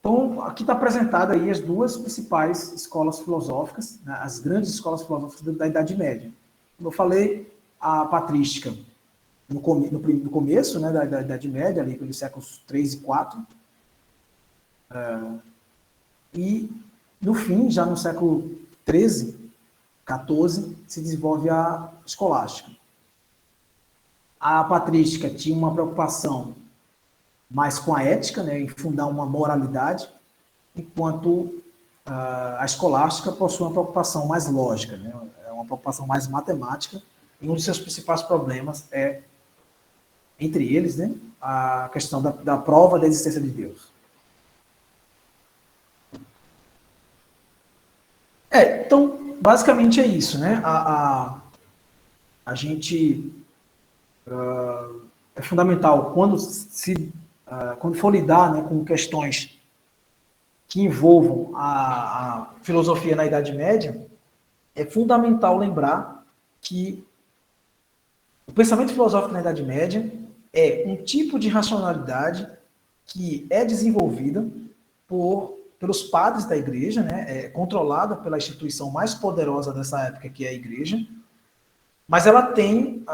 Então, aqui está apresentada aí as duas principais escolas filosóficas, né? As grandes escolas filosóficas da Idade Média. Como eu falei, a patrística no começo, né, da Idade Média, ali pelos séculos 3 e 4, e no fim, já no século 13, 14, se desenvolve a escolástica. A patrística tinha uma preocupação mais com a ética, né, em fundar uma moralidade, enquanto a escolástica possui uma preocupação mais lógica, né, é uma preocupação mais matemática, e um dos seus principais problemas é, entre eles, né, a questão da prova da existência de Deus. Então, basicamente é isso, né? A gente é fundamental quando for lidar, né, com questões que envolvam a filosofia na Idade Média, é fundamental lembrar que o pensamento filosófico na Idade Média é um tipo de racionalidade que é desenvolvida pelos padres da igreja, né, é controlada pela instituição mais poderosa dessa época, que é a igreja, mas ela tem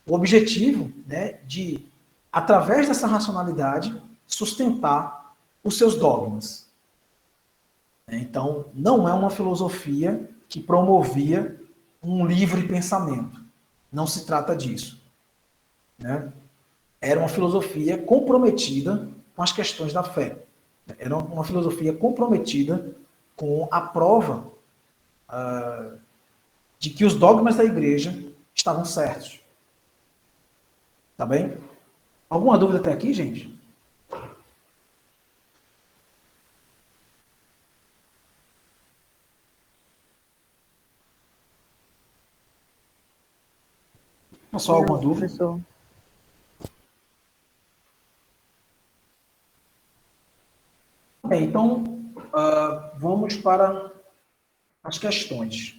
o objetivo, né, de, através dessa racionalidade, sustentar os seus dogmas. Então, não é uma filosofia que promovia um livre pensamento. Não se trata disso, né? Era uma filosofia comprometida com as questões da fé. Era uma filosofia comprometida com a prova de que os dogmas da igreja estavam certos. Tá bem? Alguma dúvida até aqui, gente? Só alguma dúvida? Professor. Bem, então, vamos para as questões.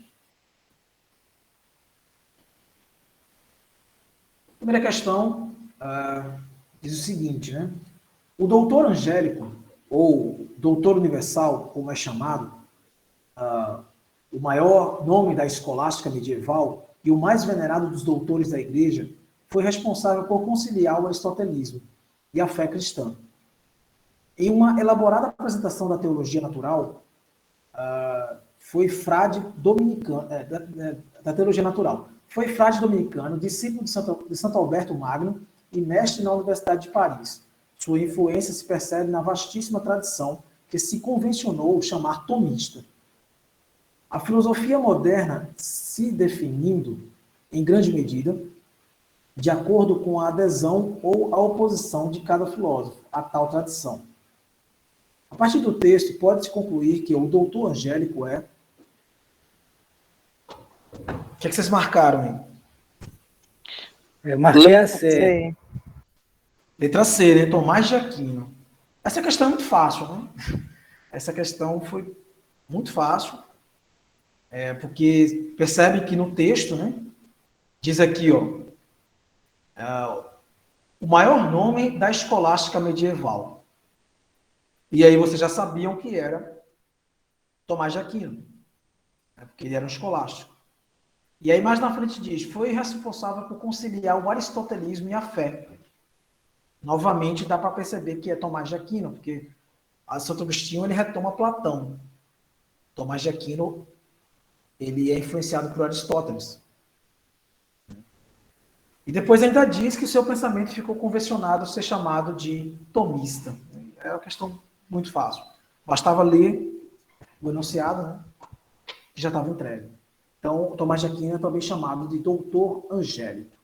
A primeira questão diz o seguinte, né? O doutor angélico, ou doutor universal, como é chamado, o maior nome da escolástica medieval e o mais venerado dos doutores da igreja, foi responsável por conciliar o aristotelismo e a fé cristã. Em uma elaborada apresentação da teologia natural, foi frade dominicano, da teologia natural. Foi frade dominicano, discípulo de Santo Alberto Magno e mestre na Universidade de Paris. Sua influência se percebe na vastíssima tradição que se convencionou chamar tomista. A filosofia moderna se definindo, em grande medida, de acordo com a adesão ou a oposição de cada filósofo a tal tradição. A partir do texto, pode-se concluir que o doutor angélico é... O que vocês marcaram aí? Eu marquei a C. Letra C, né? Tomás de Aquino. Essa questão é muito fácil, né? Essa questão foi muito fácil, porque percebe que no texto, né, diz aqui, ó, o maior nome da escolástica medieval. E aí vocês já sabiam que era Tomás de Aquino, né, porque ele era um escolástico. E aí mais na frente diz, foi responsável por conciliar o aristotelismo e a fé. Novamente dá para perceber que é Tomás de Aquino, porque Santo Agostinho ele retoma Platão. Tomás de Aquino ele é influenciado por Aristóteles. E depois ainda diz que o seu pensamento ficou convencionado a ser chamado de tomista. É uma questão muito fácil. Bastava ler o enunciado, né, que já estava entregue. Então, Tomás de Aquino é também chamado de doutor angélico.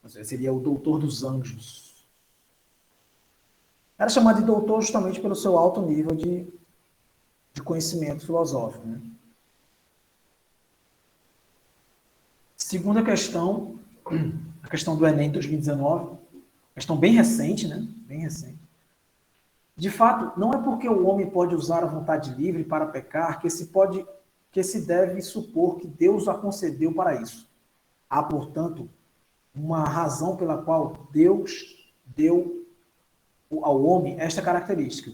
Seria o doutor dos anjos. Era chamado de doutor justamente pelo seu alto nível de de conhecimento filosófico. Né? Segunda questão, a questão do Enem 2019, questão bem recente, né? Bem recente. De fato, não é porque o homem pode usar a vontade livre para pecar que se deve supor que Deus a concedeu para isso. Há, portanto, uma razão pela qual Deus deu ao homem esta característica,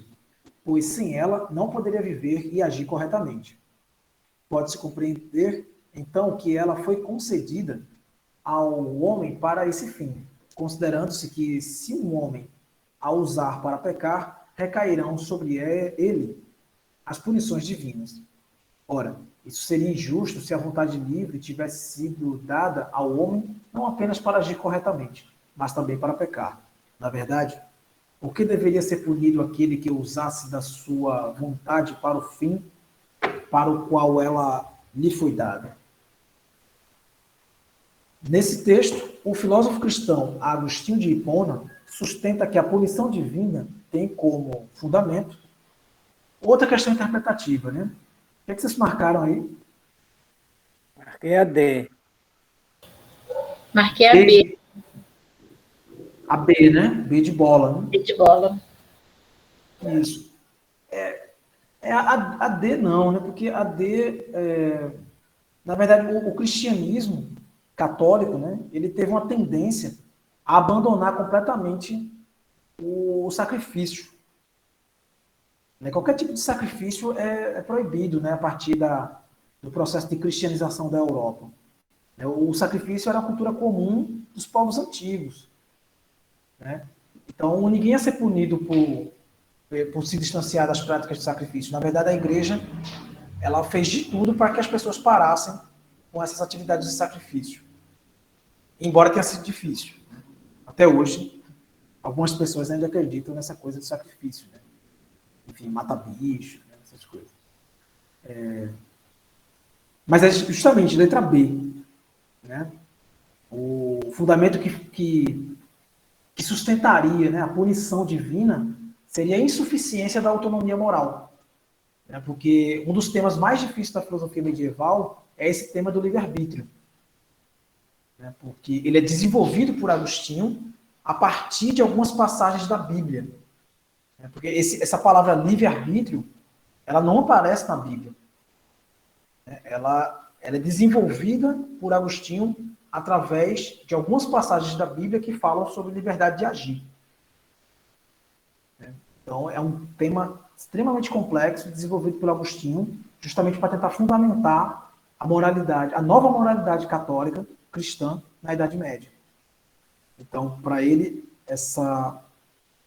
pois sem ela não poderia viver e agir corretamente. Pode-se compreender, então, que ela foi concedida ao homem para esse fim, considerando-se que se um homem a usar para pecar, recairão sobre ele as punições divinas. Ora, isso seria injusto se a vontade livre tivesse sido dada ao homem não apenas para agir corretamente, mas também para pecar. Na verdade, por que deveria ser punido aquele que usasse da sua vontade para o fim para o qual ela lhe foi dada? Nesse texto, o filósofo cristão Agostinho de Hipona sustenta que a punição divina tem como fundamento outra questão interpretativa, né? O que é que vocês marcaram aí? Marquei a D. Marquei a B. A B, né? B de bola, né? B de bola. Isso. A D não, né? Porque a D, na verdade, o cristianismo católico, né? Ele teve uma tendência a abandonar completamente o sacrifício. Né? Qualquer tipo de sacrifício é proibido, né? A partir do processo de cristianização da Europa. O sacrifício era a cultura comum dos povos antigos. Né? Então, ninguém ia ser punido por se distanciar das práticas de sacrifício. Na verdade, a igreja ela fez de tudo para que as pessoas parassem com essas atividades de sacrifício. Embora tenha sido difícil. Né? Até hoje, algumas pessoas ainda acreditam nessa coisa de sacrifício. Né? Enfim, mata bicho, né? Essas coisas. Mas é justamente letra B. Né? O fundamento que sustentaria, né, a punição divina seria a insuficiência da autonomia moral. Né? Porque um dos temas mais difíceis da filosofia medieval é esse tema do livre-arbítrio. Né? Porque ele é desenvolvido por Agostinho a partir de algumas passagens da Bíblia. Né? Porque essa palavra livre-arbítrio, ela não aparece na Bíblia. Né? Ela é desenvolvida por Agostinho através de algumas passagens da Bíblia que falam sobre liberdade de agir. Então, é um tema extremamente complexo, desenvolvido por Agostinho, justamente para tentar fundamentar a moralidade, a nova moralidade católica cristã na Idade Média. Então, para ele, essa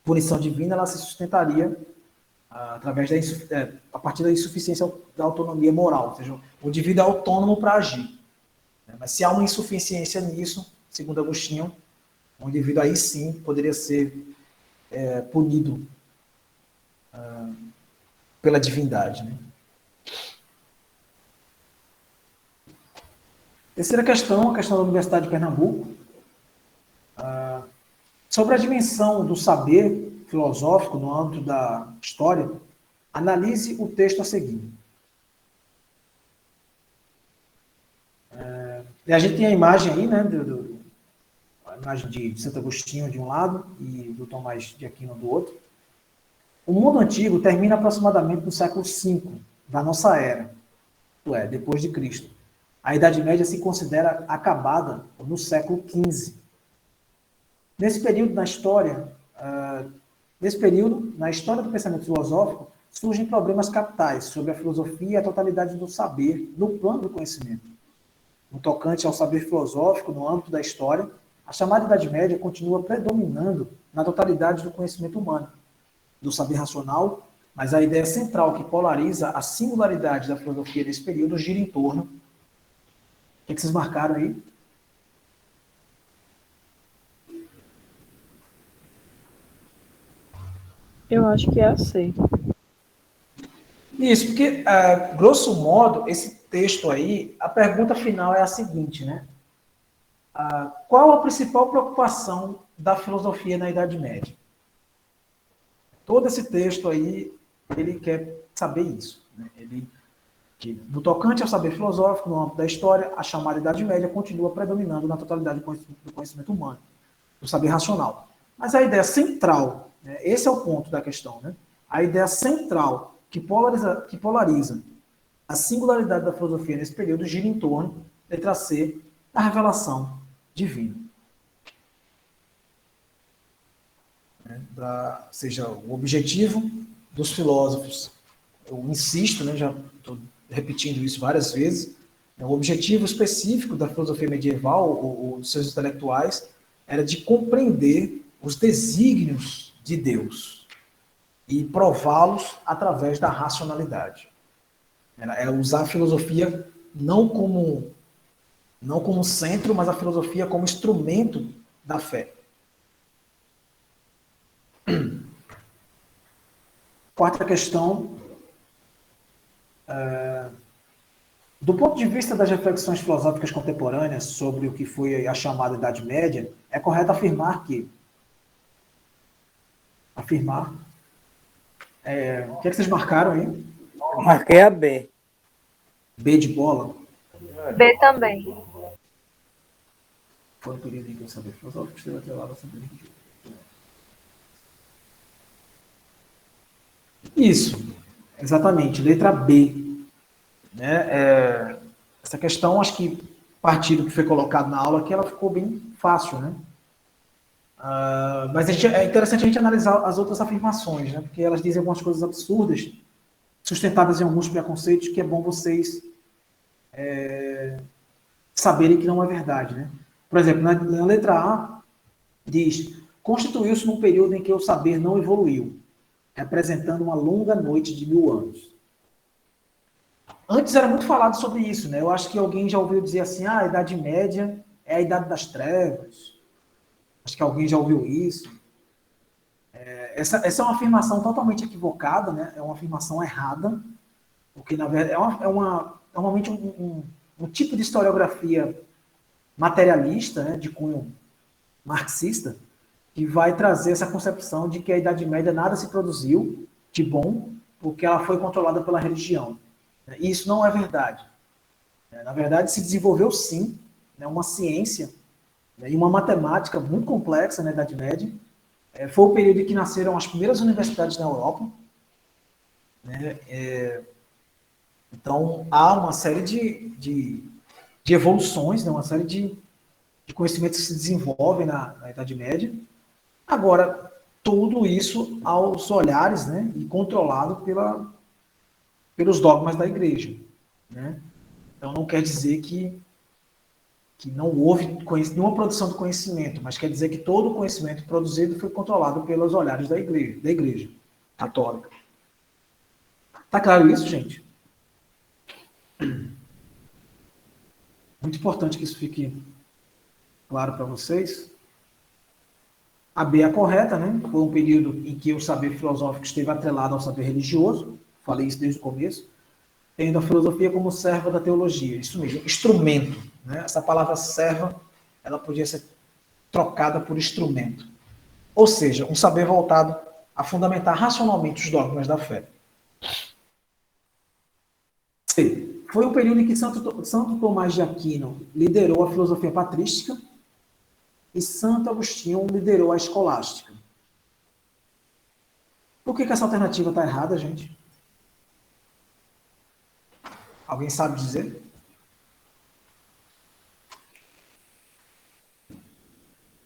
punição divina ela se sustentaria através a partir da insuficiência da autonomia moral, ou seja, o indivíduo é autônomo para agir. Mas se há uma insuficiência nisso, segundo Agostinho, o indivíduo aí sim poderia ser punido pela divindade. Né? Terceira questão, a questão da Universidade de Pernambuco, sobre a dimensão do saber filosófico no âmbito da história, analise o texto a seguir. A gente tem a imagem aí, né, a imagem de Santo Agostinho de um lado e do Tomás de Aquino do outro. O mundo antigo termina aproximadamente no século V da nossa era, isto é, depois de Cristo. A Idade Média se considera acabada no século XV. Nesse período, na história do pensamento filosófico, surgem problemas capitais sobre a filosofia e a totalidade do saber no plano do conhecimento. No tocante ao saber filosófico, no âmbito da história, a chamada Idade Média continua predominando na totalidade do conhecimento humano, do saber racional, mas a ideia central que polariza a singularidade da filosofia desse período gira em torno. O que vocês marcaram aí? Eu acho que é a C. Isso, porque, grosso modo, esse texto aí, a pergunta final é a seguinte, né? Qual a principal preocupação da filosofia na Idade Média? Todo esse texto aí, ele quer saber isso. né? No tocante ao saber filosófico, no âmbito da história, a chamada Idade Média continua predominando na totalidade do conhecimento humano, do saber racional. Mas a ideia central, né, esse é o ponto da questão, né? A ideia central que polariza a singularidade da filosofia nesse período gira em torno, letra C, da revelação divina. Ou seja, o objetivo dos filósofos, eu insisto, né, já estou repetindo isso várias vezes, o objetivo específico da filosofia medieval, ou dos seus intelectuais, era de compreender os desígnios de Deus e prová-los através da racionalidade. É usar a filosofia não como centro, mas a filosofia como instrumento da fé. Quarta questão. Do ponto de vista das reflexões filosóficas contemporâneas sobre o que foi a chamada Idade Média, é correto afirmar que... o que é que vocês marcaram aí? Marquei a B. B de bola? B também. Foi um período em que o saber filosófico esteve atrelado ao saber religioso. Isso, exatamente, letra B. Né? Essa questão, acho que a partir do que foi colocado na aula aqui, ela ficou bem fácil, né? Mas é interessante a gente analisar as outras afirmações, né? Porque elas dizem algumas coisas absurdas, sustentadas em alguns preconceitos, que é bom vocês saberem que não é verdade, né? Por exemplo, na letra A, diz: constituiu-se num período em que o saber não evoluiu, representando uma longa noite de 1000 anos. Antes era muito falado sobre isso, né? Eu acho que alguém já ouviu dizer assim, a Idade Média é a Idade das Trevas. Acho que alguém já ouviu isso. Essa é uma afirmação totalmente equivocada, né? É uma afirmação errada, porque, na verdade, normalmente um tipo de historiografia materialista, né, de cunho marxista, que vai trazer essa concepção de que a Idade Média nada se produziu de bom, porque ela foi controlada pela religião. E isso não é verdade. Na verdade, se desenvolveu, sim, uma ciência e uma matemática muito complexa na Idade Média. Foi o período em que nasceram as primeiras universidades na Europa. Então, há uma série de evoluções, uma série de conhecimentos que se desenvolvem na Idade Média. Agora, tudo isso aos olhares, né, e controlado pelos dogmas da igreja. Né? Então, não quer dizer que não houve nenhuma produção de conhecimento, mas quer dizer que todo o conhecimento produzido foi controlado pelos olhares da igreja católica. Tá claro isso, gente? Muito importante que isso fique claro para vocês. A B é a correta, né? Foi um período em que o saber filosófico esteve atrelado ao saber religioso. Falei isso desde o começo. Tendo a filosofia como serva da teologia. Isso mesmo, instrumento. Né? Essa palavra serva, ela podia ser trocada por instrumento. Ou seja, um saber voltado a fundamentar racionalmente os dogmas da fé. C. Foi um período em que Santo Tomás de Aquino liderou a filosofia patrística e Santo Agostinho liderou a escolástica. Por que essa alternativa está errada, gente? Alguém sabe dizer?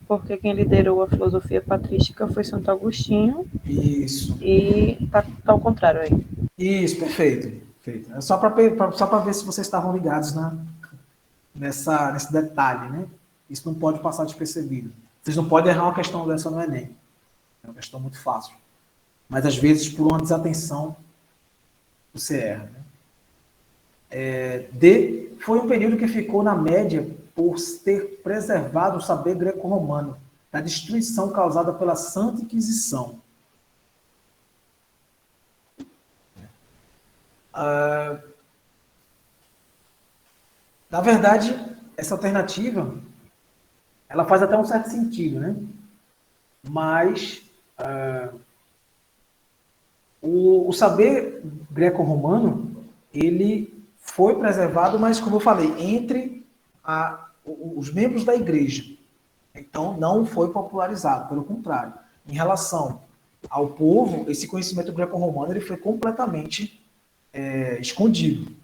Porque quem liderou a filosofia patrística foi Santo Agostinho. Isso. E tá ao contrário aí. Isso, perfeito. É só para ver se vocês estavam ligados nesse detalhe, né? Isso não pode passar despercebido. Vocês não podem errar uma questão dessa no Enem. É uma questão muito fácil. Mas, às vezes, por uma desatenção, você erra. Né? D. Foi um período que ficou na média por ter preservado o saber greco-romano da destruição causada pela Santa Inquisição. Na verdade, essa alternativa ela faz até um certo sentido, né? Mas o saber greco-romano, ele foi preservado, mas, como eu falei, entre os membros da igreja. Então, não foi popularizado, pelo contrário. Em relação ao povo, esse conhecimento greco-romano ele foi completamente escondido.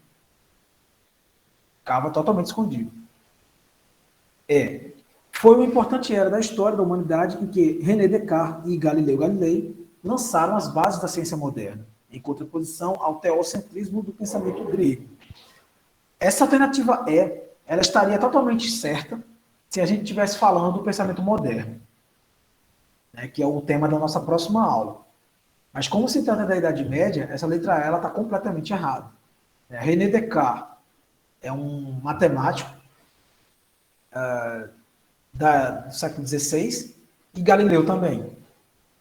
Ficava totalmente escondido. Foi uma importante era da história da humanidade em que René Descartes e Galileu Galilei lançaram as bases da ciência moderna, em contraposição ao teocentrismo do pensamento grego. Essa alternativa ela estaria totalmente certa se a gente estivesse falando do pensamento moderno, né, que é o tema da nossa próxima aula. Mas como se trata da Idade Média, essa letra E está completamente errada. René Descartes é um matemático do século XVI e Galileu também.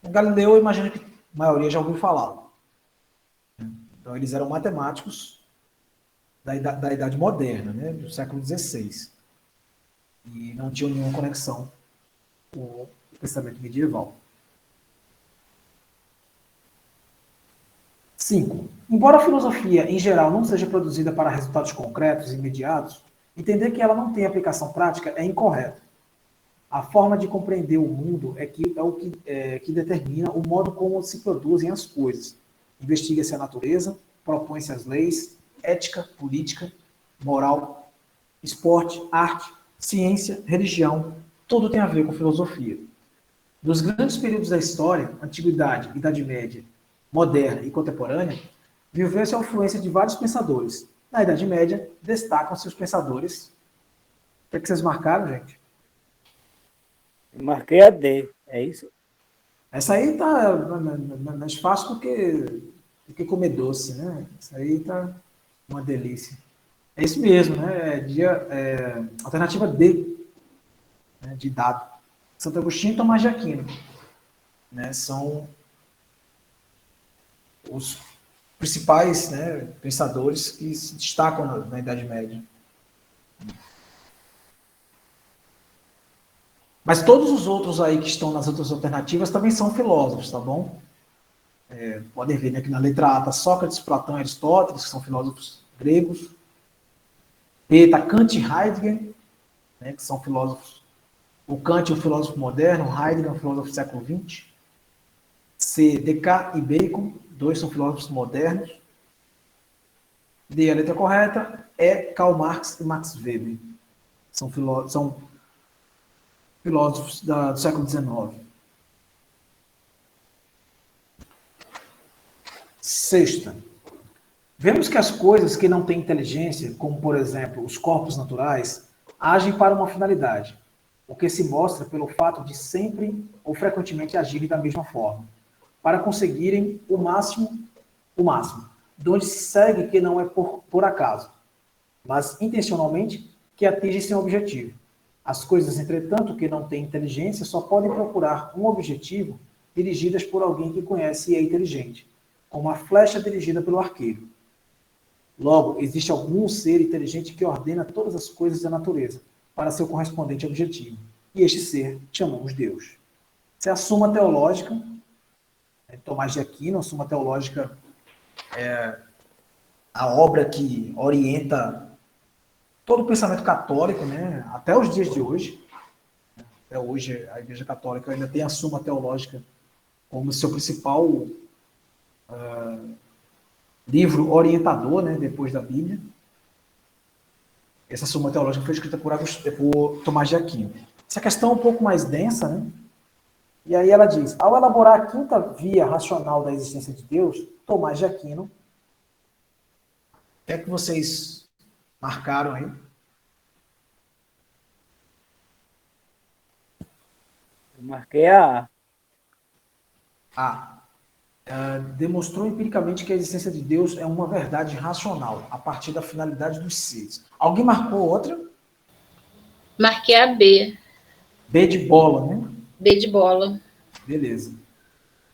O Galileu, eu imagino que a maioria já ouviu falar. Então, eles eram matemáticos da Idade Moderna, né, do século XVI. E não tinham nenhuma conexão com o pensamento medieval. 5. Embora a filosofia, em geral, não seja produzida para resultados concretos e imediatos, entender que ela não tem aplicação prática é incorreto. A forma de compreender o mundo é o que determina o modo como se produzem as coisas. Investiga-se a natureza, propõe-se as leis, ética, política, moral, esporte, arte, ciência, religião, tudo tem a ver com filosofia. Nos grandes períodos da história, Antiguidade, Idade Média, Moderna e Contemporânea, viveu-se a influência de vários pensadores. Na Idade Média, destacam-se os pensadores. O que vocês marcaram, gente? Eu marquei a D, é isso? Essa aí tá mais fácil do que comer doce, né? Essa aí tá uma delícia. É isso mesmo, né? Alternativa D, né, de dado. Santo Agostinho e Tomás de Aquino, né, são os principais, né, pensadores que se destacam na Idade Média. Mas todos os outros aí que estão nas outras alternativas também são filósofos, tá bom? Podem ver, né, que na letra A está Sócrates, Platão e Aristóteles, que são filósofos gregos. B está Kant e Heidegger, né, que são filósofos. O Kant é um filósofo moderno, o Heidegger é um filósofo do século XX. C, Descartes e Bacon, dois são filósofos modernos. D, a letra correta, é Karl Marx e Max Weber. São filósofos do século XIX. Sexta. Vemos que as coisas que não têm inteligência, como, por exemplo, os corpos naturais, agem para uma finalidade, o que se mostra pelo fato de sempre ou frequentemente agirem da mesma forma, para conseguirem o máximo, de onde se segue que não é por acaso, mas intencionalmente que atingem seu objetivo. As coisas, entretanto, que não têm inteligência só podem procurar um objetivo dirigidas por alguém que conhece e é inteligente, como a flecha dirigida pelo arqueiro. Logo, existe algum ser inteligente que ordena todas as coisas da natureza para seu correspondente objetivo. E este ser chamamos Deus. Essa é a Suma Teológica, Tomás de Aquino. A Suma Teológica é a obra que orienta todo o pensamento católico, né, até os dias de hoje. Até hoje, a Igreja Católica ainda tem a Suma Teológica como seu principal livro orientador, né, depois da Bíblia. Essa Suma Teológica foi escrita por Tomás de Aquino. Essa questão é um pouco mais densa, né? E aí ela diz: ao elaborar a quinta via racional da existência de Deus, Tomás de Aquino, o que é que vocês marcaram aí? Eu marquei a A. Demonstrou empiricamente que a existência de Deus é uma verdade racional, a partir da finalidade dos seres. Alguém marcou outra? Marquei a B. B de bola, né? B de bola. Beleza.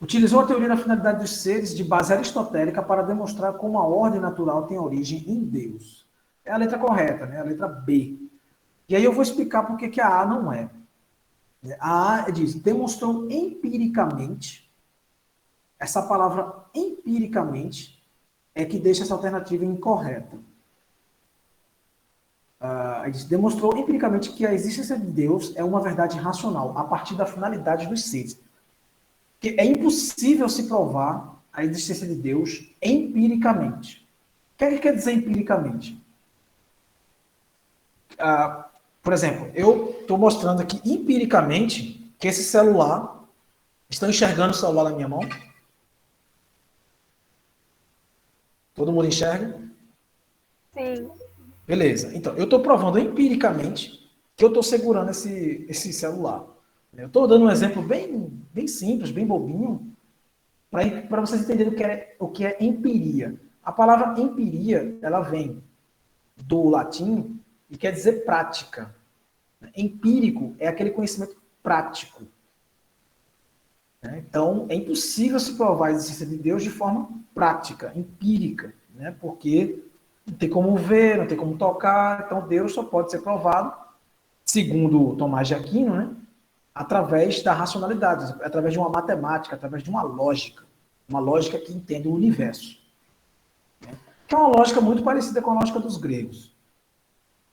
Utilizou a teoria da finalidade dos seres de base aristotélica para demonstrar como a ordem natural tem origem em Deus. É a letra correta, né? A letra B. E aí eu vou explicar por que a A não é. A A diz: demonstrou empiricamente. Essa palavra empiricamente é que deixa essa alternativa incorreta. Ele demonstrou empiricamente que a existência de Deus é uma verdade racional, a partir da finalidade dos seres. Que é impossível se provar a existência de Deus empiricamente. O que é que quer dizer empiricamente? Por exemplo, eu estou mostrando aqui empiricamente que esse celular... Estão enxergando o celular na minha mão? Todo mundo enxerga? Sim. Beleza. Então, eu estou provando empiricamente que eu estou segurando esse celular. Eu estou dando um exemplo bem simples, bem bobinho, para vocês entenderem o que é empiria. A palavra empiria, ela vem do latim e quer dizer prática. Empírico é aquele conhecimento prático. Então, é impossível se provar a existência de Deus de forma prática, empírica, né? Porque não tem como ver, não tem como tocar, então Deus só pode ser provado, segundo Tomás de Aquino, né? Através da racionalidade, através de uma matemática, através de uma lógica que entende o universo. Né? Que é uma lógica muito parecida com a lógica dos gregos.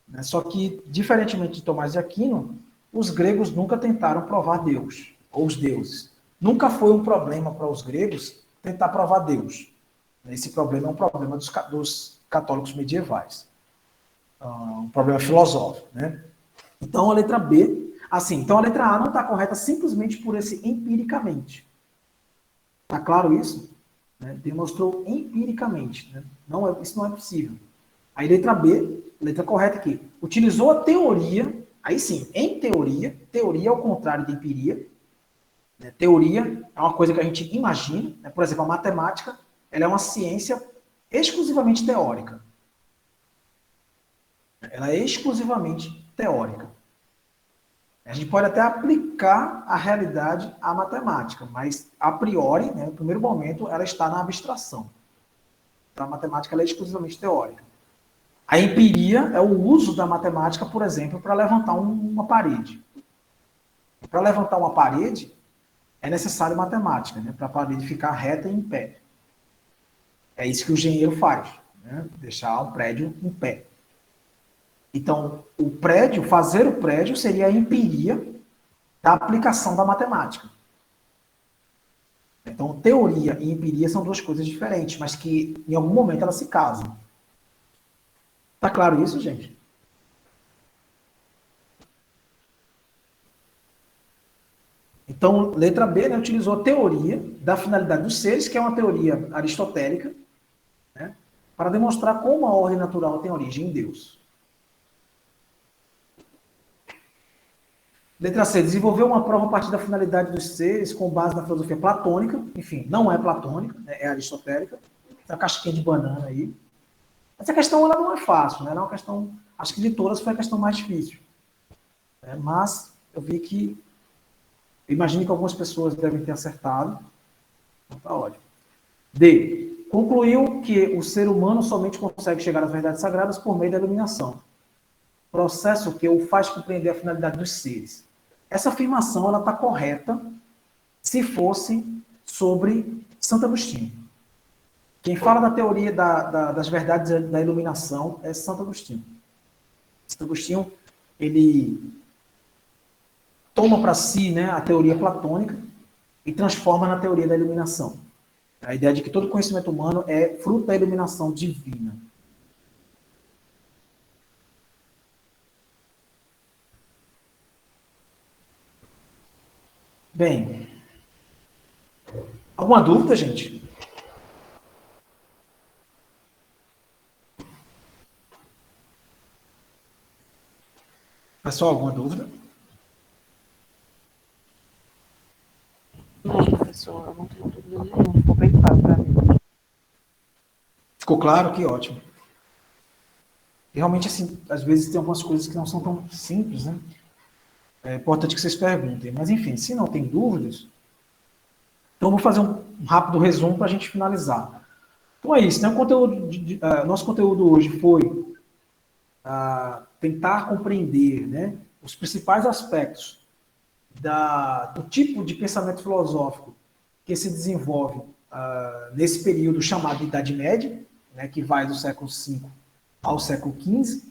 Né? Só que, diferentemente de Tomás de Aquino, os gregos nunca tentaram provar Deus, ou os deuses. Nunca foi um problema para os gregos tentar provar Deus. Esse problema é um problema dos católicos medievais. Um problema filosófico. Né? Então, a letra B... então a letra A não está correta simplesmente por esse empiricamente. Está claro isso? Né? Demonstrou empiricamente. Né? Isso não é possível. Aí, letra B, letra correta aqui. Utilizou a teoria, aí sim, em teoria é o contrário de empiria. Teoria é uma coisa que a gente imagina. Né? Por exemplo, a matemática ela é uma ciência exclusivamente teórica. Ela é exclusivamente teórica. A gente pode até aplicar a realidade à matemática, mas, a priori, né, no primeiro momento, ela está na abstração. Então, a matemática ela é exclusivamente teórica. A empiria é o uso da matemática, por exemplo, para levantar uma parede. Para levantar uma parede, é necessário matemática, né, para a parede ficar reta e em pé. É isso que o engenheiro faz, né, deixar um prédio em pé. Então, fazer o prédio seria a empiria da aplicação da matemática. Então, teoria e empiria são duas coisas diferentes, mas que em algum momento elas se casam. Tá claro isso, gente? Então, letra B, né, utilizou a teoria da finalidade dos seres, que é uma teoria aristotélica, né, para demonstrar como a ordem natural tem origem em Deus. Letra C, desenvolveu uma prova a partir da finalidade dos seres com base na filosofia platônica. Enfim, não é platônica, né, é aristotélica. Essa casquinha de banana aí. Essa questão ela não é fácil, né? Ela é uma questão, acho que de todas foi a questão mais difícil. Mas eu vi que, imagino que algumas pessoas devem ter acertado. Então tá ótimo. D, concluiu que o ser humano somente consegue chegar às verdades sagradas por meio da iluminação. Processo que o faz compreender a finalidade dos seres. Essa afirmação ela está correta se fosse sobre Santo Agostinho. Quem fala da teoria das verdades da iluminação é Santo Agostinho. Santo Agostinho, ele toma para si, né, a teoria platônica e transforma na teoria da iluminação. A ideia de que todo conhecimento humano é fruto da iluminação divina. Bem, alguma dúvida, gente? Pessoal, alguma dúvida? Não, professor, eu não tenho dúvida nenhuma. Ficou bem claro para mim. Ficou claro? Que ótimo. E realmente, assim, às vezes tem algumas coisas que não são tão simples, né? É importante que vocês perguntem. Mas, enfim, se não tem dúvidas, então eu vou fazer um rápido resumo para a gente finalizar. Então é isso, né? Nosso conteúdo hoje foi tentar compreender, né, os principais aspectos do tipo de pensamento filosófico que se desenvolve nesse período chamado de Idade Média, né, que vai do século V ao século XV.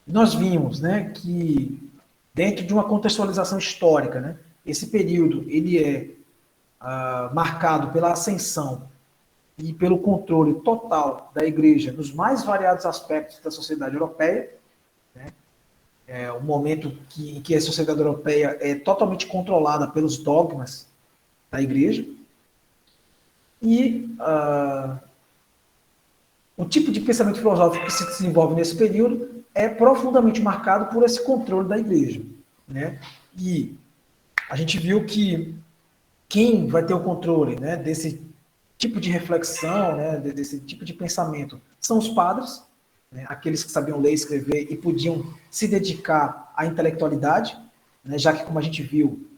Nós vimos, né, que dentro de uma contextualização histórica, né, esse período ele é marcado pela ascensão e pelo controle total da Igreja nos mais variados aspectos da sociedade europeia. Né? É um momento em que a sociedade europeia é totalmente controlada pelos dogmas da Igreja. E o tipo de pensamento filosófico que se desenvolve nesse período é profundamente marcado por esse controle da Igreja. Né? E a gente viu que quem vai ter o controle, né, desse tipo de reflexão, né, desse tipo de pensamento, são os padres, né, aqueles que sabiam ler e escrever e podiam se dedicar à intelectualidade, né, já que, como a gente viu,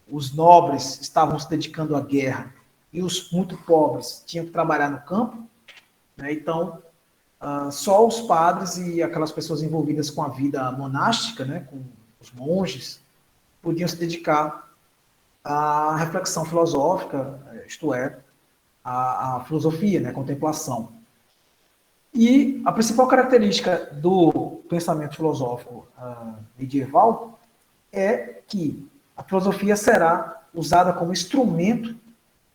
os nobres estavam se dedicando à guerra e os muito pobres tinham que trabalhar no campo. Né, então, só os padres e aquelas pessoas envolvidas com a vida monástica, né, com os monges, podiam se dedicar à reflexão filosófica, isto é, à filosofia, né, a contemplação. E a principal característica do pensamento filosófico medieval é que a filosofia será usada como instrumento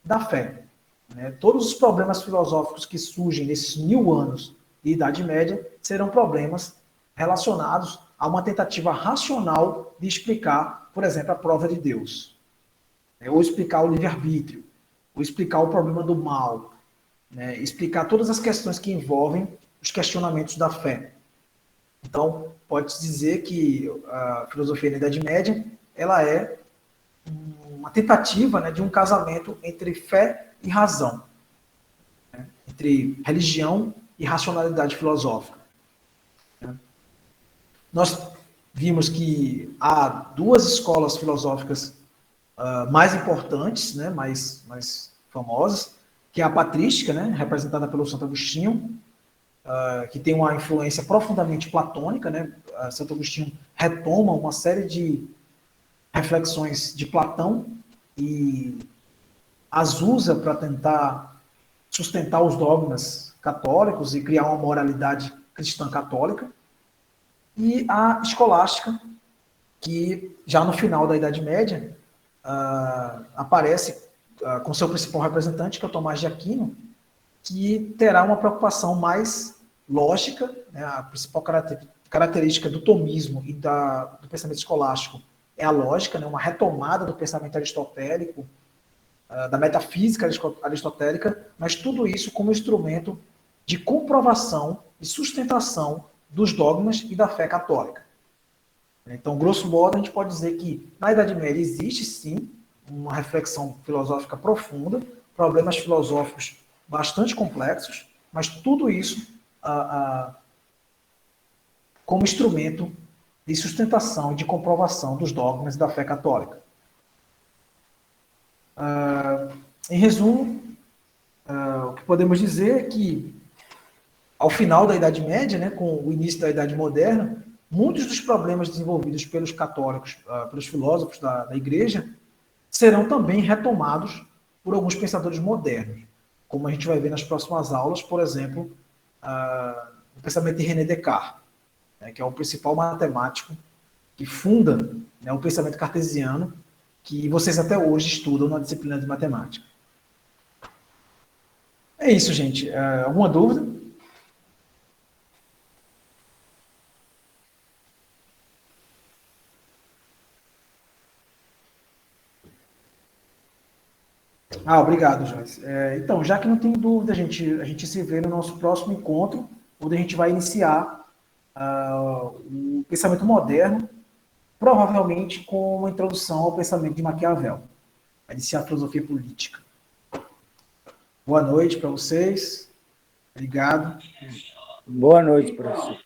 da fé. Né? Todos os problemas filosóficos que surgem nesses 1000 anos de Idade Média serão problemas relacionados a uma tentativa racional de explicar, por exemplo, a prova de Deus. Ou explicar o livre-arbítrio, ou explicar o problema do mal, né? Explicar todas as questões que envolvem os questionamentos da fé. Então, pode-se dizer que a filosofia da Idade Média ela é uma tentativa, né, de um casamento entre fé e razão, né? Entre religião e racionalidade filosófica. Né? Nós vimos que há duas escolas filosóficas mais importantes, né, mais famosas, que é a patrística, né, representada pelo Santo Agostinho, que tem uma influência profundamente platônica. Né? Santo Agostinho retoma uma série de reflexões de Platão e as usa para tentar sustentar os dogmas católicos e criar uma moralidade cristã católica. E a escolástica, que já no final da Idade Média aparece com seu principal representante, que é o Tomás de Aquino, que terá uma preocupação mais lógica. Né? A principal característica do tomismo e do pensamento escolástico é a lógica, né? Uma retomada do pensamento aristotélico, da metafísica aristotélica, mas tudo isso como instrumento de comprovação e sustentação dos dogmas e da fé católica. Então, grosso modo, a gente pode dizer que na Idade Média existe, sim, uma reflexão filosófica profunda, problemas filosóficos bastante complexos, mas tudo isso como instrumento de sustentação e de comprovação dos dogmas da fé católica. Em resumo, o que podemos dizer é que, ao final da Idade Média, né, com o início da Idade Moderna, muitos dos problemas desenvolvidos pelos católicos, pelos filósofos da Igreja, serão também retomados por alguns pensadores modernos, como a gente vai ver nas próximas aulas, por exemplo, o pensamento de René Descartes, né, que é o principal matemático que funda, né, o pensamento cartesiano, que vocês até hoje estudam na disciplina de matemática. É isso, gente. Alguma dúvida? Obrigado, Joyce. Então, já que não tem dúvida, a gente se vê no nosso próximo encontro, onde a gente vai iniciar o pensamento moderno, provavelmente com uma introdução ao pensamento de Maquiavel. Vai iniciar a filosofia política. Boa noite para vocês. Obrigado. Boa noite, professor.